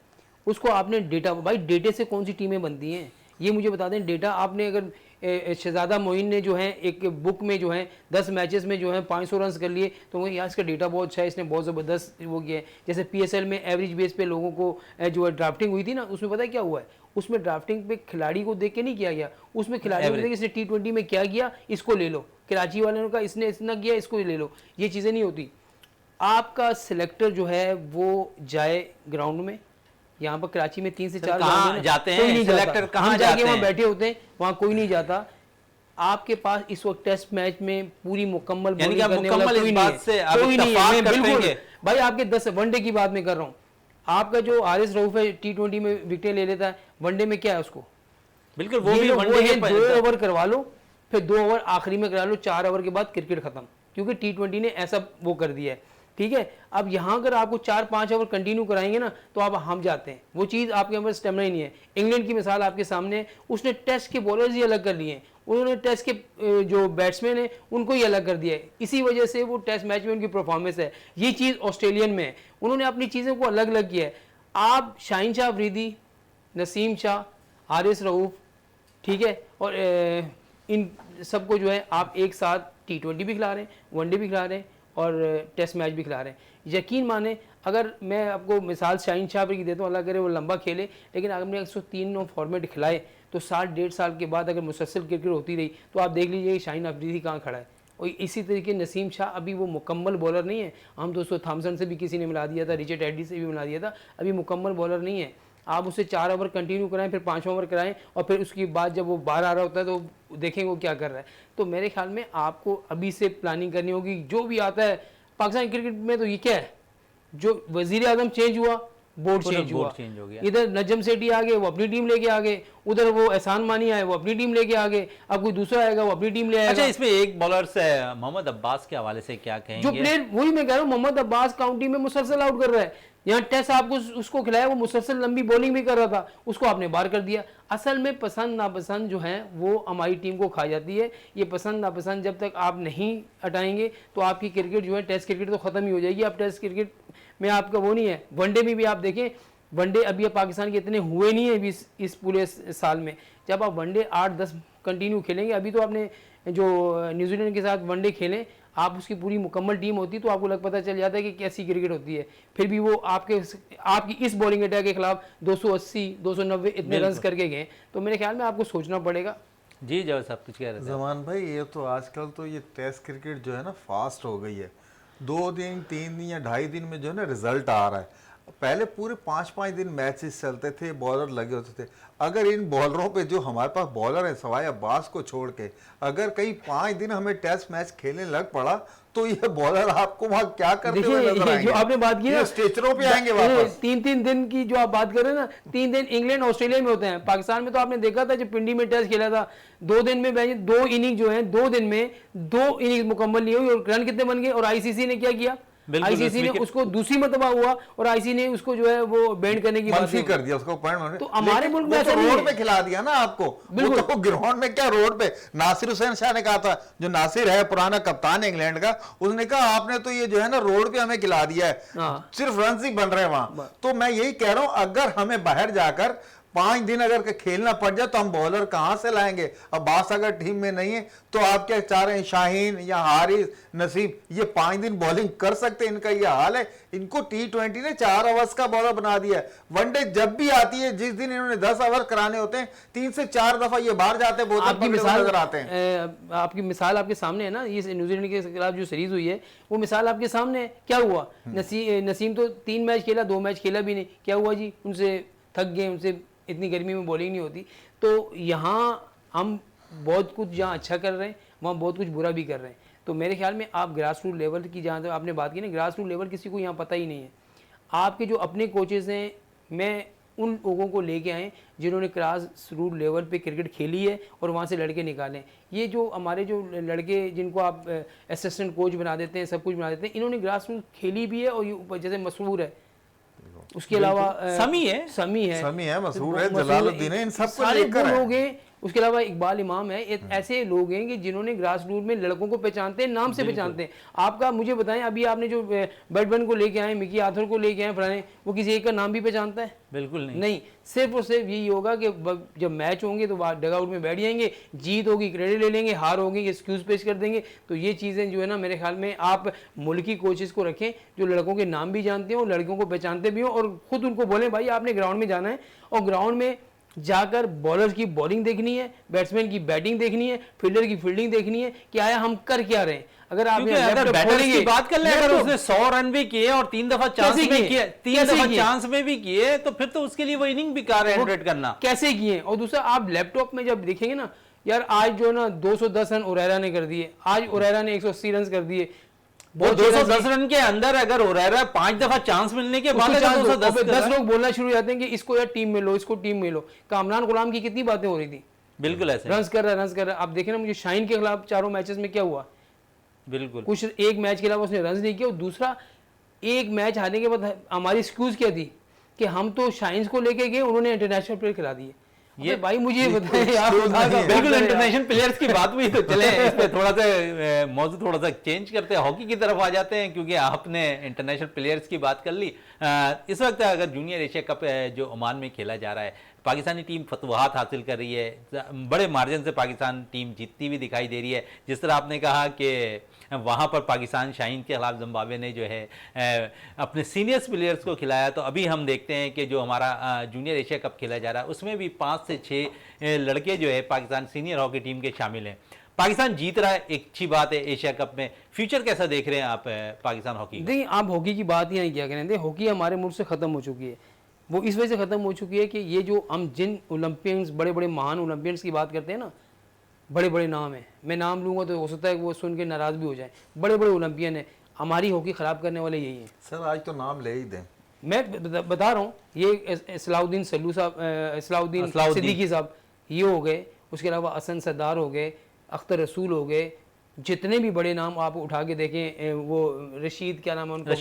उसको आपने डेटा, भाई डेटे से कौन सी टीमें बनती हैं ये मुझे बता दें। डेटा आपने अगर शहजादा मोइन ने जो है एक बुक में जो है 10 मैचेस में जो है 500 रन कर लिए, तो यार इसका डेटा बहुत अच्छा है, इसने बहुत ज़बरदस्त वो किया है। जैसे पीएसएल में एवरेज बेस पे लोगों को जो है ड्राफ्टिंग हुई थी ना, उसमें पता है क्या हुआ है? उसमें ड्राफ्टिंग पे खिलाड़ी को देख के नहीं किया गया, उसमें खिलाड़ी को देख के इसने T20 में क्या किया, इसको ले लो। कराची वाले का इसने इतना किया, इसको ले लो। ये चीज़ें नहीं होती। आपका सिलेक्टर जो है वो जाए ग्राउंड में, यहाँ पर कराची में 3 से 4 जाते हैं सिलेक्टर, कहाँ जाके वहाँ बैठे होते हैं, वहाँ कोई नहीं जाता। आपके पास इस वक्त टेस्ट मैच में पूरी मुकम्मल बॉलिंग करने वाला कोई नहीं है। बिल्कुल भाई, आपके 10 वनडे की बात मैं कर रहा हूँ। आपका जो हारिस रऊफ है T20 में विकेट ले लेता है, वनडे में क्या है उसको? बिल्कुल वो भी वनडे के 2 ओवर करवा लो, फिर 2 ओवर आखिरी में करा लो, 4 ओवर के बाद क्रिकेट खत्म, क्योंकि T20 ने ऐसा वो कर दिया है। ठीक है, अब यहाँ अगर आपको 4-5 ओवर कंटिन्यू कराएंगे ना, तो आप हम जाते हैं। वो चीज़ आपके अंदर स्टेमिना ही नहीं है। इंग्लैंड की मिसाल आपके सामने, उसने टेस्ट के बॉलर्स ही अलग कर लिए हैं, उन्होंने टेस्ट के जो बैट्समैन है उनको ही अलग कर दिया है। इसी वजह से वो टेस्ट मैच में उनकी परफॉर्मेंस है, ये चीज़ ऑस्ट्रेलियन में है, उन्होंने अपनी चीज़ों को अलग अलग किया है। आप शाहीन शाह अफरीदी, नसीम शाह, हारिस रऊफ, ठीक है, और इन सबको जो है आप एक साथ T20 भी खिला रहे हैं, वनडे भी खिला रहे हैं और टेस्ट मैच भी खिला रहे हैं। यकीन माने, अगर मैं आपको मिसाल शाहीन शाह की देता हूँ, अल्लाह करे वो लंबा खेले, लेकिन अगर हमने 103 फॉर्मेट खिलाए तो 60-1.5 साल के बाद अगर मुसलसल क्रिकेट होती रही तो आप देख लीजिए शाहीन अफरीदी कहाँ खड़ा है। और इसी तरीके नसीम शाह अभी वो मुकम्मल बॉलर नहीं है, हम दोस्तों थॉमसन से भी किसी ने मिला दिया था, रिचर्ड एडी से भी मिला दिया था, अभी मुकम्मल बॉलर नहीं है। आप उसे 4 ओवर कंटिन्यू कराएं, फिर 5 ओवर कराएं और फिर उसके बाद जब वो बाहर आ रहा होता है तो देखें वो क्या कर रहा है। तो मेरे ख्याल में आपको अभी से प्लानिंग करनी होगी। जो भी आता है पाकिस्तान क्रिकेट में तो ये क्या है, जो वजीर आजम चेंज हुआ, बोर्ड चेंज हुआ, हो गया। इधर नजम सेठी आ गए, वो अपनी टीम लेके आ गए, उधर वो एहसान मानी आए, वो अपनी टीम लेके आ गए, अब कोई दूसरा आएगा वो अपनी टीम ले आएगा। अच्छा, इसमें एक बॉलर से मोहम्मद अब्बास के हवाले से क्या कहेंगे? जो प्लेयर, वही मैं कह रहा हूँ, मोहम्मद अब्बास काउंटी में मुसलसल आउट कर रहा है। यहाँ टेस्ट आपको उसको खिलाया, वो मुसलसल लंबी बॉलिंग भी कर रहा था, उसको आपने बाहर कर दिया। असल में पसंद नापसंद जो है वो हमारी टीम को खा जाती है। ये पसंद नापसंद जब तक आप नहीं हटाएंगे तो आपकी क्रिकेट जो है, टेस्ट क्रिकेट तो ख़त्म ही हो जाएगी। आप टेस्ट क्रिकेट में आपका वो नहीं है। वनडे में भी आप देखें, वनडे अभी पाकिस्तान के इतने हुए नहीं है इस पूरे साल में। जब आप वनडे 8-10 कंटिन्यू खेलेंगे, अभी तो आपने जो न्यूजीलैंड के साथ वनडे खेलें, आप उसकी पूरी मुकम्मल टीम होती तो आपको पता चल जाता है कि कैसी क्रिकेट होती है। फिर भी वो आपकी इस बॉलिंग अटैक के खिलाफ 280, 290 इतने रन करके गए। तो मेरे ख्याल में आपको सोचना पड़ेगा। जी जब सब कुछ कह रहे थे जमान भाई, ये तो आजकल तो ये टेस्ट क्रिकेट जो है ना फास्ट हो गई है। 2 दिन 3 दिन या 2.5 दिन में जो है ना रिजल्ट आ रहा है। पहले पूरे 5-5 दिन मैचेस चलते थे, बॉलर लगे होते थे। अगर इन बॉलरों पे जो हमारे पास बॉलर है सवाए अब्बास को छोड़ के, अगर कहीं 5 दिन हमें टेस्ट मैच खेलने लग पड़ा तो ये बॉलर आपको वहां क्या करते हुए नजर आएंगे? जो आपने बात की ना, स्टेचरों पे आएंगे वापस। 3-3 दिन की जो आप बात कर रहे हैं ना, 3 दिन इंग्लैंड ऑस्ट्रेलिया में होते हैं। पाकिस्तान में तो आपने देखा था जब पिंडी में टेस्ट खेला था, 2 दिन में 2 इनिंग जो है, 2 दिन में 2 इनिंग मुकम्मल नहीं हुई और रन कितने बन गए। और आईसीसी ने क्या किया, आईसीसी ने उसको दूसरी मरतबा हुआ और आईसीसी ने उसको जो है वो बैंड करने की बात कर दिया उसको पॉइंट। तो हमारे मुल्क में ऐसा रोड पे खिला दिया ना आपको, वो तो ग्राउंड में क्या, रोड पे। नासिर हुसैन शाह ने कहा था, जो नासिर है पुराना कप्तान इंग्लैंड का, उसने कहा आपने तो ये जो है ना रोड पे हमें खिला दिया है, सिर्फ रन ही बन रहे हैं वहां। तो मैं यही कह रहा हूं, अगर हमें बाहर जाकर 5 दिन अगर खेलना पड़ जाए तो हम बॉलर कहां से लाएंगे? अब्बास अगर टीम में नहीं है तो आप क्या चाह रहे हैं, शाहीन या हारिस, नसीम ये 5 दिन बॉलिंग कर सकते हैं? इनका ये हाल है। इनको T20 ने 4 ओवर्स का बॉलर बना दिया है। वनडे जब भी आती है, जिस दिन इन्होंने 10 ओवर कराने होते हैं, 3 से 4 दफा ये बाहर जाते हैं, आपकी मिसाल नजर आते हैं। आपकी मिसाल आपके सामने है ना, ये न्यूजीलैंड के खिलाफ जो सीरीज हुई है वो मिसाल आपके सामने है। क्या हुआ, नसीम तो 3 मैच खेला, 2 मैच खेला भी नहीं। क्या हुआ जी, उनसे थक गए, उनसे इतनी गर्मी में बॉलिंग नहीं होती। तो यहाँ हम बहुत कुछ जहाँ अच्छा कर रहे हैं, वहाँ बहुत कुछ बुरा भी कर रहे हैं। तो मेरे ख्याल में आप ग्रास रूट लेवल की, जहाँ तक आपने बात की ना, ग्रास रूट लेवल किसी को यहाँ पता ही नहीं है। आपके जो अपने कोचेज़ हैं, मैं उन लोगों को लेके आए जिन्होंने ग्रास रूट लेवल पे क्रिकेट खेली है और वहाँ से लड़के निकालें। ये जो हमारे जो लड़के जिनको आप असिस्टेंट कोच बना देते हैं, सब कुछ बना देते हैं, इन्होंने ग्रास रूट खेली भी है। और ये जैसे मशहूर है, उसके अलावा समी है, मसरूर है, जलालुद्दीन है, इन सबको सारे लेकर लोग हैं। उसके अलावा इकबाल इमाम है। ऐसे लोग हैं कि जिन्होंने ग्रास रूट में लड़कों को पहचानते हैं, नाम से पहचानते हैं। आपका मुझे बताएं, अभी आपने जो बैटमैन को लेके आए, मिकी आर्थर को लेके आए फलाने, वो किसी एक का नाम भी पहचानता है? बिल्कुल नहीं। सिर्फ और सिर्फ यही होगा कि जब मैच होंगे तो डगआउट में बैठ जाएंगे, जीत होगी क्रेडिट ले लेंगे, हार होगी एक्सक्यूज पेश कर देंगे। तो ये चीज़ें जो है ना, मेरे ख्याल में आप मुल्की कोचेस को रखें जो लड़कों के नाम भी जानते हो, लड़कों को पहचानते भी हो, और खुद उनको बोलें भाई आपने ग्राउंड में जाना है और ग्राउंड में जाकर बॉलर की बॉलिंग देखनी है, बैट्समैन की बैटिंग देखनी है, फील्डर की फील्डिंग देखनी है कि आया हम कर क्या रहे हैं। अगर आप बैटर्स की बात कर ले, अगर उसने 100 रन भी किए और 3 दफा चांस में किए, 3 दफा चांस में भी किए, तो फिर तो उसके लिए वो इनिंग बेकार है एंट्रेट करना। कैसे किए? और दूसरा, आप लैपटॉप में जब देखेंगे ना, यार आज जो ना 210 रन ओरेरा ने कर दिए, आज ओरेरा ने 180 रन कर दिए। वो 210 रन के अंदर अगर हो रहा है 5 दफा चांस मिलने के बाद 10 लोग बोलना शुरू हो जाते हैं कि इसको यार टीम में लो, इसको टीम में लो। कामरान गुलाम की कितनी बातें हो रही थी, बिल्कुल ऐसे रन कर रहा है। आप देखें ना, मुझे शाहीन के खिलाफ 4 मैचेस में क्या हुआ, बिल्कुल कुछ एक मैच के अलावा उसने रन नहीं किया। और दूसरा, एक मैच हारने के बाद हमारी एक्सक्यूज क्या थी कि हम तो शाहीन को लेके गए, उन्होंने इंटरनेशनल प्लेयर खिला दिए। ये भाई मुझे ये बताएं आप बिल्कुल इंटरनेशनल प्लेयर्स की बात हुई तो चले इस पे थोड़ा सा मौजूद थोड़ा सा चेंज करते हैं, हॉकी की तरफ आ जाते हैं क्योंकि आपने इंटरनेशनल प्लेयर्स की बात कर ली। इस वक्त अगर जूनियर एशिया कप जो ओमान में खेला जा रहा है, पाकिस्तानी टीम फतवाहत हासिल कर रही है, बड़े मार्जिन से पाकिस्तान टीम जीतती हुई दिखाई दे रही है। जिस तरह आपने कहा कि वहाँ पर पाकिस्तान शाहीन के खिलाफ जिम्बाब्वे ने जो है अपने सीनियर्स प्लेयर्स को खिलाया, तो अभी हम देखते हैं कि जो हमारा जूनियर एशिया कप खेला जा रहा है उसमें भी 5 से 6 लड़के जो है पाकिस्तान सीनियर हॉकी टीम के शामिल हैं। पाकिस्तान जीत रहा है, एक अच्छी बात है एशिया कप में। फ्यूचर कैसा देख रहे हैं आप पाकिस्तान हॉकी का? देखिए आप हॉकी की बात ही नहीं किया करें, हॉकी हमारे मुल्क से ख़त्म हो चुकी है। वो इस वजह से ख़त्म हो चुकी है कि ये जो हम जिन ओलंपियंस, बड़े बड़े महान ओलंपियंस की बात करते हैं ना, बड़े बड़े नाम हैं, मैं नाम लूँगा तो हो सकता है कि वो सुन के नाराज़ भी हो जाए, बड़े बड़े ओलंपियन हैं, हमारी हॉकी ख़राब करने वाले यही हैं। सर आज तो नाम ले ही दें। मैं बता रहा हूँ, ये सलाउद्दीन सल्लू साहब, सलाउद्दीन सिद्दीकी साहब, ये हो गए, उसके अलावा हसन सरदार हो गए, अख्तर रसूल हो गए, जितने भी बड़े नाम आप उठा के देखें, वो रशीद, क्या नाम है उनका,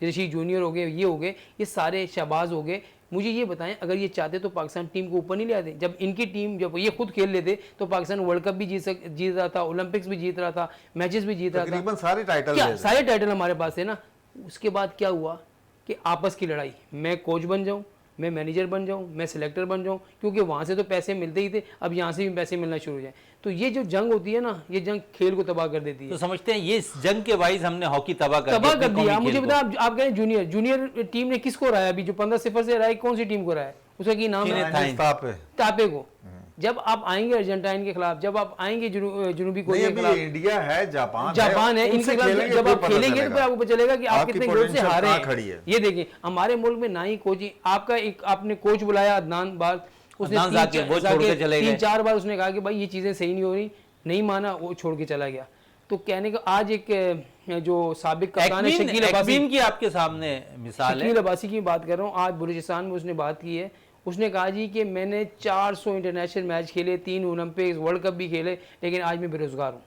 रशीद जूनियर हो गए, ये हो गए, ये सारे शहबाज हो गए। मुझे ये बताएं, अगर ये चाहते तो पाकिस्तान टीम को ऊपर नहीं ले आते? जब इनकी टीम, जब ये खुद खेल लेते तो पाकिस्तान वर्ल्ड कप भी जीत रहा था, ओलंपिक्स भी जीत रहा था, मैचेस भी जीत रहा था, तकरीबन सारे टाइटल, क्या सारे टाइटल हमारे पास है ना। उसके बाद क्या हुआ कि आपस की लड़ाई, मैं कोच बन जाऊं, मैं मैनेजर बन जाऊं, मैं सिलेक्टर बन जाऊं, क्योंकि वहाँ से तो पैसे मिलते ही थे, अब यहाँ से भी पैसे मिलना शुरू हो जाए। तो ये जो जंग होती है ना, ये जंग खेल को तबाह कर देती है। तो समझते हैं ये जंग के वाइज हमने हॉकी तबाह कर दिया। मुझे बता, आप कह रहे हैं जूनियर टीम ने किसको हराया अभी, जो 15-0 से हराया, कौन सी टीम को हराया? उसका की नाम है तापे को। जब आप आएंगे अर्जेंटाइन के खिलाफ, जब आप आएंगे जुनूबी कोरिया के खिलाफ, इंडिया है, जापान है, इनके खिलाफ जब आप खेलेंगे तो आपको पता चलेगा कि आप कितने गोल से हारे हैं। ये देखिए हमारे मुल्क में ना ही कोचिंग, आपका एक आपने कोच बुलाया अदनान बार, उसने 3-4 बार उसने कहा कि भाई ये चीजें सही नहीं हो रही, नहीं माना, वो छोड़ के चला गया। तो कहने का आज एक जो साबिक कप्तान है शकील अब्बासी की आपके सामने मिसाल है, शकील अब्बासी की बात कर रहा हूँ, आज बलूचिस्तान में उसने बात की है। उसने कहा जी कि मैंने 400 इंटरनेशनल मैच खेले, 3 ओलंपिक्स, वर्ल्ड कप भी खेले, लेकिन आज मैं बेरोजगार हूँ।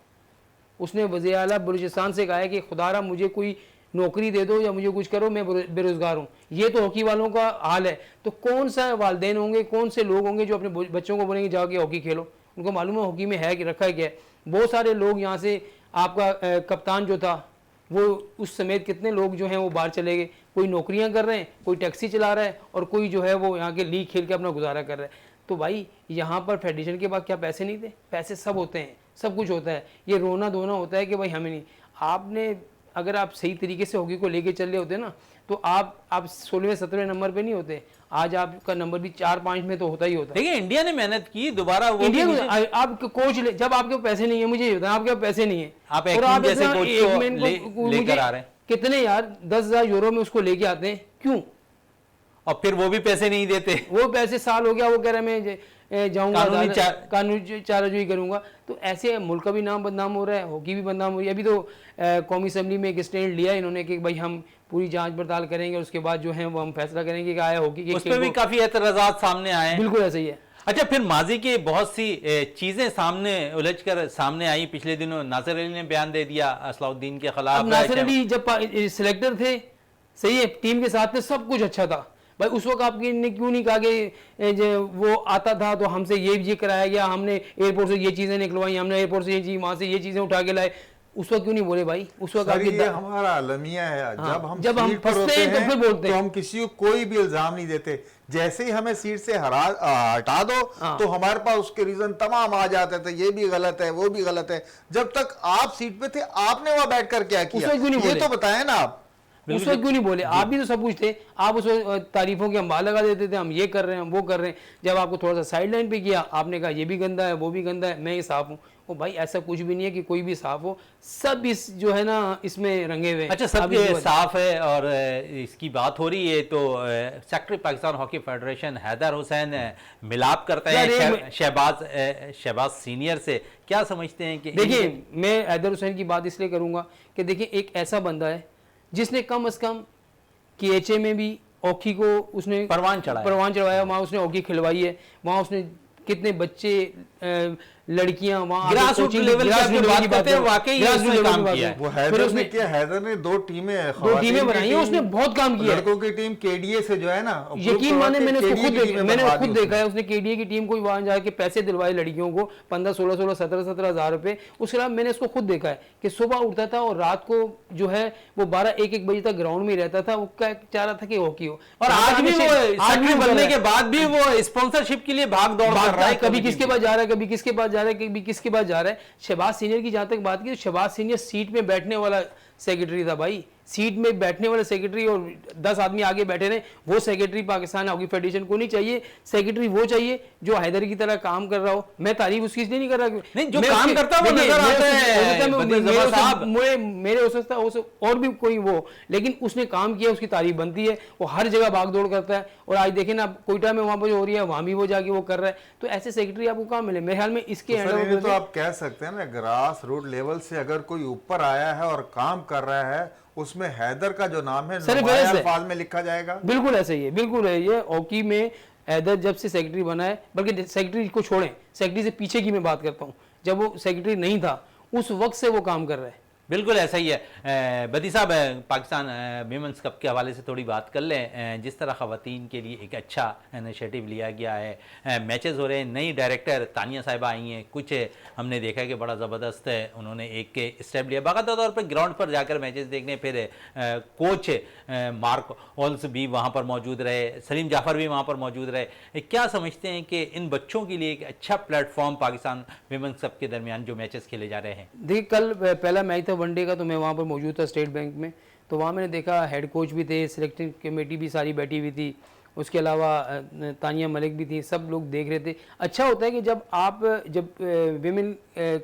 उसने वज़ीर आला बलूचिस्तान से कहा है कि खुदारा मुझे कोई नौकरी दे दो या मुझे कुछ करो, मैं बेरोजगार हूँ। ये तो हॉकी वालों का हाल है। तो कौन सा वालिदैन होंगे, कौन से लोग होंगे जो अपने बच्चों को बोलेंगे जाके हॉकी खेलो? उनको मालूम है हॉकी में है कि रखा है क्या है। बहुत सारे लोग यहाँ से, आपका कप्तान जो था वो उस समेत कितने लोग जो हैं वो बाहर चले गए, कोई नौकरियां कर रहे हैं, कोई टैक्सी चला रहा है, और कोई जो है वो यहाँ के लीग खेल के अपना गुजारा कर रहा है। तो भाई यहाँ पर फेडरेशन के बाद क्या पैसे नहीं थे? पैसे सब होते हैं, सब कुछ होता है। ये रोना धोना होता है कि भाई हमें नहीं। आपने अगर आप सही तरीके से हॉकी को लेके चल रहे होते ना, तो आप 16वें-17वें नंबर पे नहीं होते। आज आपका नंबर भी 4-5 में तो होता ही होता है। देखिए इंडिया ने मेहनत की, दोबारा वो आप कोच जब आपके पैसे नहीं है, मुझे ये बताएं, आपके पैसे नहीं है, आप एक जैसे कोच को लेकर आ रहे हैं, कितने यार 10,000 यूरो में उसको लेके आते हैं, क्यों? और फिर वो भी पैसे नहीं देते। वो पैसे साल हो गया, वो कह रहे मैं जाऊंगा कानूनी चाराजोई करूंगा। तो ऐसे मुल्क का भी नाम बदनाम हो रहा है, हॉकी भी बदनाम हो रही है। अभी तो कौमी असम्बली में एक स्टैंड लिया इन्होंने कि भाई हम पूरी जांच पड़ताल करेंगे, उसके बाद जो है वो हम फैसला करेंगे कि आया हॉकी के। उस पर भी काफी एतराजात सामने आए। बिल्कुल ऐसा ही है। अच्छा, फिर माजी की बहुत सी चीजें सामने उलझ कर सामने आई। पिछले दिनों नासिर अली ने बयान दे दिया असलाउद्दीन के खिलाफ। नासिर अली जब सिलेक्टर थे, सही है, टीम के साथ थे, सब कुछ अच्छा था भाई। उस वक्त आपकी ने क्यों नहीं कहा कि वो आता था तो हमसे ये कराया गया, हमने एयरपोर्ट से ये चीजें निकलवाई, हमने एयरपोर्ट से ये चीज, वहां से ये चीजें उठा के लाए? उस वक्त क्यों नहीं बोले भाई? उस वक्त ये हमारा अलमिया है। जब हम फंसते हैं तो फिर बोलते हैं, तो हम किसी को कोई भी इल्जाम नहीं देते। जैसे ही हमें सीट से हटा दो तो हमारे पास उसके रीजन तमाम आ जाते थे, ये भी गलत है, वो भी गलत है। जब तक आप सीट पे थे, आपने वहां बैठकर क्या किया, ये तो बताएं ना आप। उस वक्त क्यों नहीं बोले? आप भी तो सब कुछ थे। आप उस वक्त तारीफों के अंबार लगा देते थे, हम ये कर रहे हैं, हम वो कर रहे हैं। जब आपको थोड़ा सा साइड लाइन पे किया, आपने कहा ये भी गंदा है, वो भी गंदा है, मैं ही साफ हूँ। वो भाई ऐसा कुछ भी नहीं है कि कोई भी साफ हो, सब इस जो है ना इसमें रंगे हुए। अच्छा, सब साफ है। और इसकी बात हो रही है तो secretary Pakistan hockey federation Haider Hussain मिलाप करते हैं शहबाज सीनियर से। क्या समझते हैं कि? देखिए मैं हैदर हुसैन की बात इसलिए करूंगा कि देखिए एक ऐसा बंदा है जिसने कम से कम KHA में भी हॉकी को उसने परवान चढ़ाया, वहाँ उसने हॉकी खिलवाई है। वहाँ उसने कितने बच्चे लड़कियां वहाँ ग्रास रूट लेवल की आपने बात करते हैं, वाकई उसने काम किया है। वो हैदर ने किया, हैदर ने दो टीमें बनाई हैं, उसने बहुत काम किया है। लड़कों की टीम केडीए से जो है ना, यकीन माने मैंने खुद देखा है, उसने केडीए की टीम को वहां जाके पैसे दिलवाए लड़कियों को 15-16 17 हज़ार रुपए। उसके अलावा मैंने इसको खुद देखा है कि सुबह उठता था और रात को जो है वो 12-1 बजे तक ग्राउंड में रहता था। वो क्या चाह रहा था कि हॉकी हो, और आज भी वो सक्रिय बनने के बाद भी वो स्पॉन्सरशिप के लिए भाग दौड़ कर रहा है। कभी किसके पास जा रहा है, कभी किसके पास जा रहा है, कभी किसके पास जा रहा है। शहबाज सीनियर की जहां तक बात की, शहबाज सीनियर सीट में बैठने वाला सेक्रेटरी था भाई, सीट में बैठने वाला सेक्रेटरी, और 10 आदमी आगे बैठे रहे। वो सेक्रेटरी पाकिस्तान हॉकी फेडरेशन को नहीं चाहिए। सेक्रेटरी वो चाहिए जो हैदर की तरह काम कर रहा हो। मैं तारीफ उसकी इसलिए नहीं कर रहा, नहीं, जो काम करता है वो नजर आता है मेरे हो सकता है और भी कोई वो, लेकिन उसने काम किया, उसकी तारीफ बनती है। वो हर जगह भागदौड़ करता है। और आज देखें ना कोयटा में वहां पर जो हो रही है, वहां भी वो जाके वो कर रहा है। तो ऐसे सेक्रेटरी आपको कहाँ मिले? मेरे ख्याल में इसके तो आप कह सकते हैं ना, ग्रास रूट लेवल से अगर कोई ऊपर आया है और काम कर रहा है, उसमें हैदर का जो नाम है अल्फाज में लिखा जाएगा। बिल्कुल ऐसा ही है, बिल्कुल है ये। हॉकी में हैदर जब से सेक्रेटरी बना है, बल्कि सेक्रेटरी को छोड़ें, सेक्रेटरी से पीछे की मैं बात करता हूं, जब वो सेक्रेटरी नहीं था उस वक्त से वो काम कर रहा है। बिल्कुल ऐसा ही है। बदी साहब, पाकिस्तान विमेंस कप के हवाले से थोड़ी बात कर लें। जिस तरह ख़वातीन के लिए एक अच्छा इनिशिएटिव लिया गया है, मैचेस हो रहे हैं, नई डायरेक्टर तानिया साहिबा आई हैं, कुछ हमने देखा कि बड़ा ज़बरदस्त है, उन्होंने एक स्टेप लिया, बाकायदा तौर पर ग्राउंड पर जाकर मैचेस देखने। फिर कोच मार्क हॉल्स भी वहाँ पर मौजूद रहे, सलीम जाफ़र भी वहाँ पर मौजूद रहे। क्या समझते हैं कि इन बच्चों के लिए एक अच्छा प्लेटफॉर्म पाकिस्तान विमेंस कप के दरमियान जो मैचेस खेले जा रहे हैं? देखिए, कल पहला मैच था वनडे का, तो मैं वहाँ पर मौजूद था स्टेट बैंक में। तो वहाँ मैंने देखा हेड कोच भी थे, सिलेक्टिंग कमेटी भी सारी बैठी हुई थी, उसके अलावा तानिया मलिक भी थी, सब लोग देख रहे थे। अच्छा होता है कि जब विमेन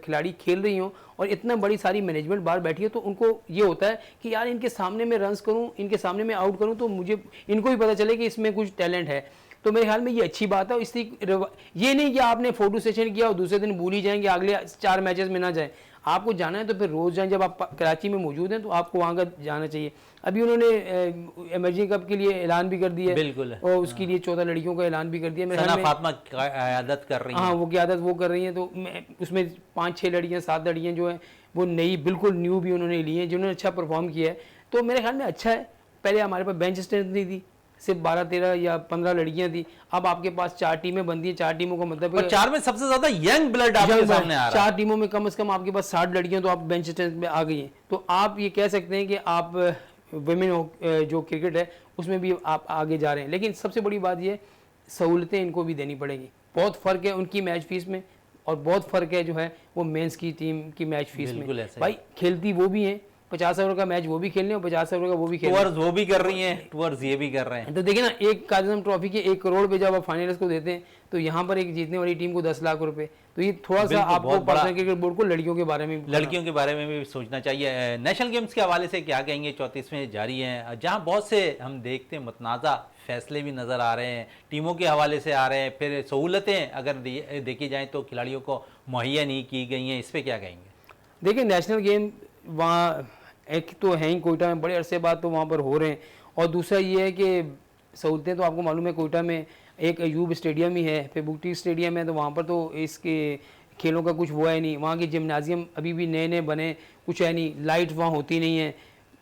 खिलाड़ी खेल रही हों और इतना बड़ी सारी मैनेजमेंट बाहर बैठी है, तो उनको ये होता है कि यार इनके सामने मैं रन्स करूँ, इनके सामने मैं आउट करूँ, तो मुझे इनको भी पता चले कि इसमें कुछ टैलेंट है। तो मेरे ख्याल में ये अच्छी बात है। इसलिए ये नहीं कि आपने फोटो सेशन किया और दूसरे दिन भूल ही जाएंगे, अगले 4 मैचेस में ना जाए। आपको जाना है तो फिर रोज़ जाएं। जब आप कराची में मौजूद हैं तो आपको वहाँ का जाना चाहिए। अभी उन्होंने एमर्जिंग कप के लिए ऐलान भी कर दिया है, बिल्कुल, और उसके लिए 14 लड़कियों का ऐलान भी कर दिया। मेरे ख्याल में फातिमा क़यादत कर रही हैं। हाँ, वो क़यादत वो कर रही हैं। तो उसमें 5-6 लड़कियाँ 7 लड़कियाँ जो हैं वो नई बिल्कुल न्यू भी उन्होंने ली हैं, जिन्होंने अच्छा परफॉर्म किया है। तो मेरे ख्याल में अच्छा है। पहले हमारे पास बेंच स्ट्रेंथ नहीं थी, सिर्फ 12-13 या 15 लड़कियां थी। अब आपके पास 4 टीमें बनती हैं। 4 टीमों का मतलब और 4 में सबसे ज्यादा यंग ब्लड आपके सामने आ रहा है। 4 टीमों में कम से कम आपके पास 60 लड़कियां तो आप बेंच स्ट्रेंथ में आ गई हैं। तो आप ये कह सकते हैं कि आप विमेन जो क्रिकेट है उसमें भी आप आगे जा रहे हैं। लेकिन सबसे बड़ी बात ये, सहूलतें इनको भी देनी पड़ेंगी। बहुत फ़र्क है उनकी मैच फीस में, और बहुत फ़र्क है जो है वो मेंस की टीम की मैच फीस में। भाई खेलती वो भी हैं, 50 ओवर का मैच वो भी खेलने और 50 ओवर का वो भी खेलने, टूर्स वो भी कर रही हैं, टूर्स ये भी कर रहे हैं। तो देखिए ना, एक कायद आज़म ट्रॉफी के 1 करोड़ पे जब आप फाइनलिस्ट को देते हैं, तो यहाँ पर एक जीतने वाली टीम को 10 लाख रुपए। तो ये थोड़ा सा आपको पाकिस्तान क्रिकेट बोर्ड को लड़कियों के बारे में भी सोचना चाहिए। नेशनल गेम्स के हवाले से क्या कहेंगे? 34वें जारी हैं, जहाँ बहुत से हम देखते हैं मतनाज़ा फैसले भी नज़र आ रहे हैं, टीमों के हवाले से आ रहे हैं, फिर सहूलतें अगर देखी जाएँ तो खिलाड़ियों को मुहैया नहीं की गई हैं। इस पर क्या कहेंगे? देखिए, नेशनल गेम वहाँ एक तो है ही कोयटा में, बड़े अरसे बाद तो वहाँ पर हो रहे हैं। और दूसरा ये है कि सहूलतें तो आपको मालूम है, कोयटा में एक अयूब स्टेडियम ही है, फिर बुगटी स्टेडियम है, तो वहाँ पर तो इसके खेलों का कुछ वो है नहीं। वहाँ के जिम्नाजियम अभी भी नए नए बने, कुछ है नहीं, लाइट वहाँ होती नहीं है,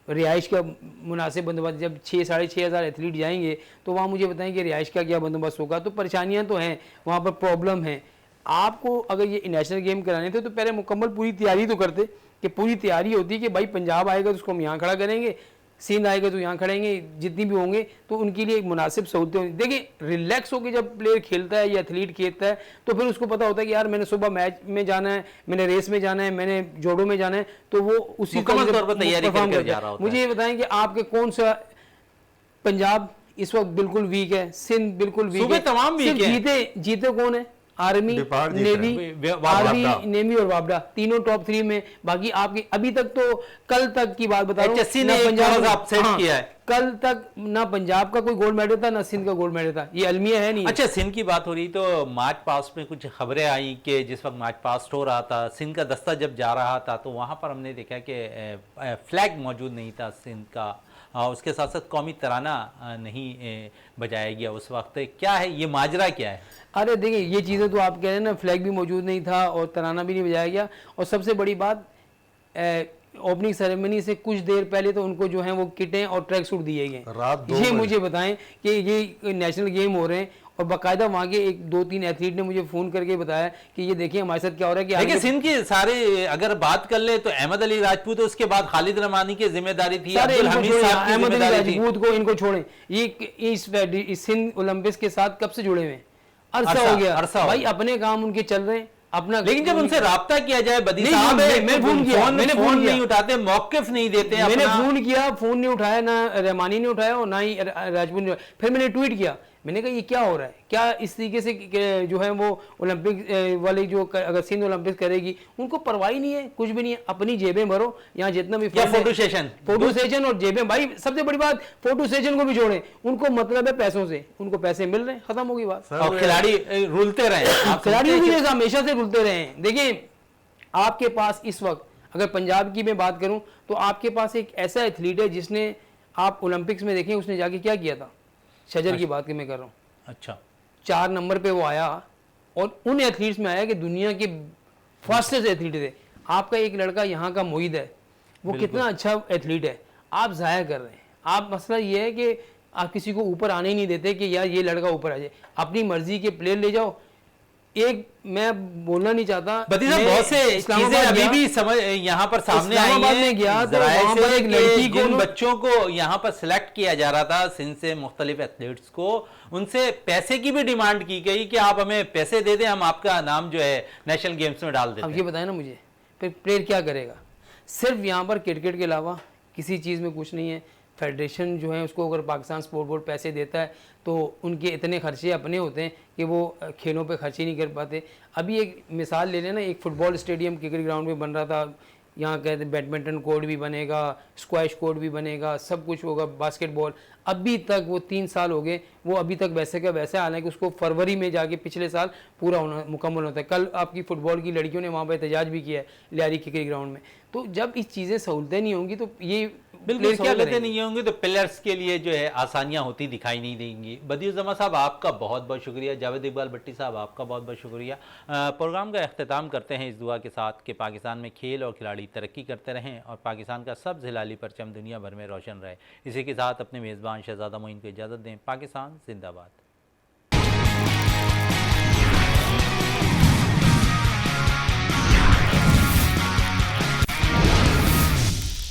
रिहाइश का मुनासिब बंदोबस्त। जब 6-6.5 हज़ार एथलीट जाएंगे तो वहाँ मुझे बताएं कि रिहाइश का क्या बंदोबस्त होगा। तो परेशानियाँ तो हैं, वहाँ पर प्रॉब्लम है। आपको अगर ये नेशनल गेम कराने थे तो पहले मुकम्मल पूरी तैयारी तो करते, कि पूरी तैयारी होती है कि भाई पंजाब आएगा तो उसको हम यहाँ खड़ा करेंगे, सिंध आएगा तो यहाँ खड़ेंगे, जितनी भी होंगे तो उनके लिए एक मुनासिब सहूलतें होंगी। देखिए, रिलैक्स होकर जब प्लेयर खेलता है या एथलीट खेलता है तो फिर उसको पता होता है कि यार मैंने सुबह मैच में जाना है, मैंने रेस में जाना है, मैंने जोड़ों में जाना है, तो वो उसी मुकम्मल तौर पर तैयारी करके जा रहा होता है। मुझे ये बताएं कि आपके कौन सा, पंजाब इस वक्त बिल्कुल वीक है, सिंध बिल्कुल वीक है, तमाम वीक है। जीते कौन है? आर्मी, नेवी और वापडा, तीनों टॉप 3 में। बाकी आपकी अभी तक तो, कल तक की बात बता रहा हूं, कल तक ना पंजाब का कोई गोल्ड मेडल था ना सिंध का गोल्ड मेडल था। ये अलमिया है नहीं। अच्छा, सिंध की बात हो रही तो मार्च पास्ट में कुछ खबरें आई कि जिस वक्त मार्च पास्ट हो रहा था, सिंध का दस्ता जब जा रहा था तो वहां पर हमने देखा कि फ्लैग मौजूद नहीं था सिंध का, उसके साथ साथ कौमी तराना नहीं बजाया गया उस वक्त। क्या है ये माजरा, क्या है? अरे देखिए ये चीज़ें तो आप कह रहे हैं ना, फ्लैग भी मौजूद नहीं था और तराना भी नहीं बजाया गया, और सबसे बड़ी बात ओपनिंग सेरेमनी से कुछ देर पहले तो उनको जो है वो किटें और ट्रैक सूट दिए गए। रात 2 ये बजे। मुझे बताएं कि ये नेशनल गेम हो रहे हैं, और बाकायदा वहाँ के 1-2-3 एथलीट ने मुझे फ़ोन करके बताया कि ये देखिए हमारे साथ क्या हो रहा है कि देखिए आगे सिंध के सारे अगर बात कर ले तो अहमद अली राजपूत, उसके बाद खालिद रमानी की जिम्मेदारी थी, सारे अब्दुल इनको हमीद छोड़ें, साहब की अहमद अली जिम्मेदारी थी। राजपूत को इनको छोड़ें। ये इस सिंध ओलंपिक्स के साथ कब से जुड़े हुए हैं? अरसा अरसा हो गया हो भाई, गया। अपने काम उनके चल रहे हैं अपना। लेकिन जब उनसे राब्ता किया जाए, बदी नहीं, साहब मैंने फोन किया, मैंने फोन फोन किया। नहीं उठाते, मौकिफ नहीं देते मैंने अपना। फोन किया, फोन नहीं उठाया, ना रहमानी ने उठाया और ना ही राजपूत ने उठाया। फिर मैंने ट्वीट किया, मैंने कहा ये क्या हो रहा है, क्या इस तरीके से जो है वो ओलंपिक वाले जो अगर सिंध ओलंपिक करेगी उनको परवाह ही नहीं है, कुछ भी नहीं है, अपनी जेबें भरो, यहाँ जितना भी या फोटो सेशन और जेबें। भाई सबसे बड़ी बात, फोटो सेशन को भी जोड़ें, उनको मतलब है पैसों से, उनको पैसे मिल रहे हैं, खत्म होगी बात। और खिलाड़ी रुलते रहे, आप खिलाड़ियों समझते की हैं जैसे हमेशा से रुलते रहे हैं। देखिए आपके पास इस वक्त, अगर पंजाब की मैं बात करूं तो आपके पास एक ऐसा एथलीट है जिसने, आप ओलंपिक्स में देखें उसने जाके क्या किया था, शजर की बात की मैं कर रहा हूँ, अच्छा 4 नंबर पे वो आया और उन एथलीट्स में आया कि दुनिया के फास्टेस्ट एथलीट थे। आपका एक लड़का यहाँ का मोहिद है, वो कितना अच्छा एथलीट है, आप ज़ाया कर रहे हैं। आप मसला ये है कि आप किसी को ऊपर आने ही नहीं देते कि यार ये लड़का ऊपर आ जाए, अपनी मर्जी के प्लेयर ले जाओ। एक मैं बोलना नहीं चाहता, बदी साहब बहुत से चीजें अभी भी समझ यहाँ पर सामने आई इस्लामाबाद हैं। में गया तो ज़राए वहाँ पर से एक कि लड़की को जिन बच्चों को यहाँ पर सिलेक्ट किया जा रहा था सिंध से मुख्तलिफ एथलीट्स को, उनसे पैसे की भी डिमांड की गई कि आप हमें पैसे दे दें, हम आपका नाम जो है नेशनल गेम्स में डाल देते अब हैं। ये बताए ना मुझे, फिर प्लेयर क्या करेगा? सिर्फ यहाँ पर क्रिकेट के अलावा किसी चीज़ में कुछ नहीं है। फेडरेशन जो है उसको अगर पाकिस्तान स्पोर्ट बोर्ड पैसे देता है तो उनके इतने खर्चे अपने होते हैं कि वो खेलों पे खर्चे नहीं कर पाते। अभी एक मिसाल ले लेना, एक फुटबॉल स्टेडियम क्रिकेट ग्राउंड में बन रहा था, यहाँ कहते बैडमिंटन कोर्ट भी बनेगा, स्क्वैश कोर्ट भी बनेगा, सब कुछ होगा, बास्केटबॉल। अभी तक वो 3 साल हो गए, वो अभी तक वैसे का वैसे, हालांकि उसको फरवरी में जाके पिछले साल पूरा होना मुकम्मल होता है। कल आपकी फुटबॉल की लड़कियों ने वहाँ पर एहतजाज भी किया है लियारी क्रिकेट ग्राउंड में। तो जब इस चीज़ें सहूलतें नहीं होंगी तो ये बिल्कुल क्या सहूलतें करेंगे? नहीं होंगी तो प्लेयर्स के लिए जो है आसानियां होती दिखाई नहीं देंगी। बदियुज़्ज़मा साहब आपका बहुत बहुत शुक्रिया, जावेद इकबाल भट्टी साहब आपका बहुत बहुत शुक्रिया। प्रोग्राम का अख्ताम करते हैं इस दुआ के साथ कि पाकिस्तान में खेल और खिलाड़ी तरक्की करते रहें और पाकिस्तान का सब्ज़ हिलाली परचम दुनिया भर में रोशन रहे। इसी के साथ अपने मेज़बान शहज़ादा मोइन को इजाज़त दें। पाकिस्तान जिंदाबाद।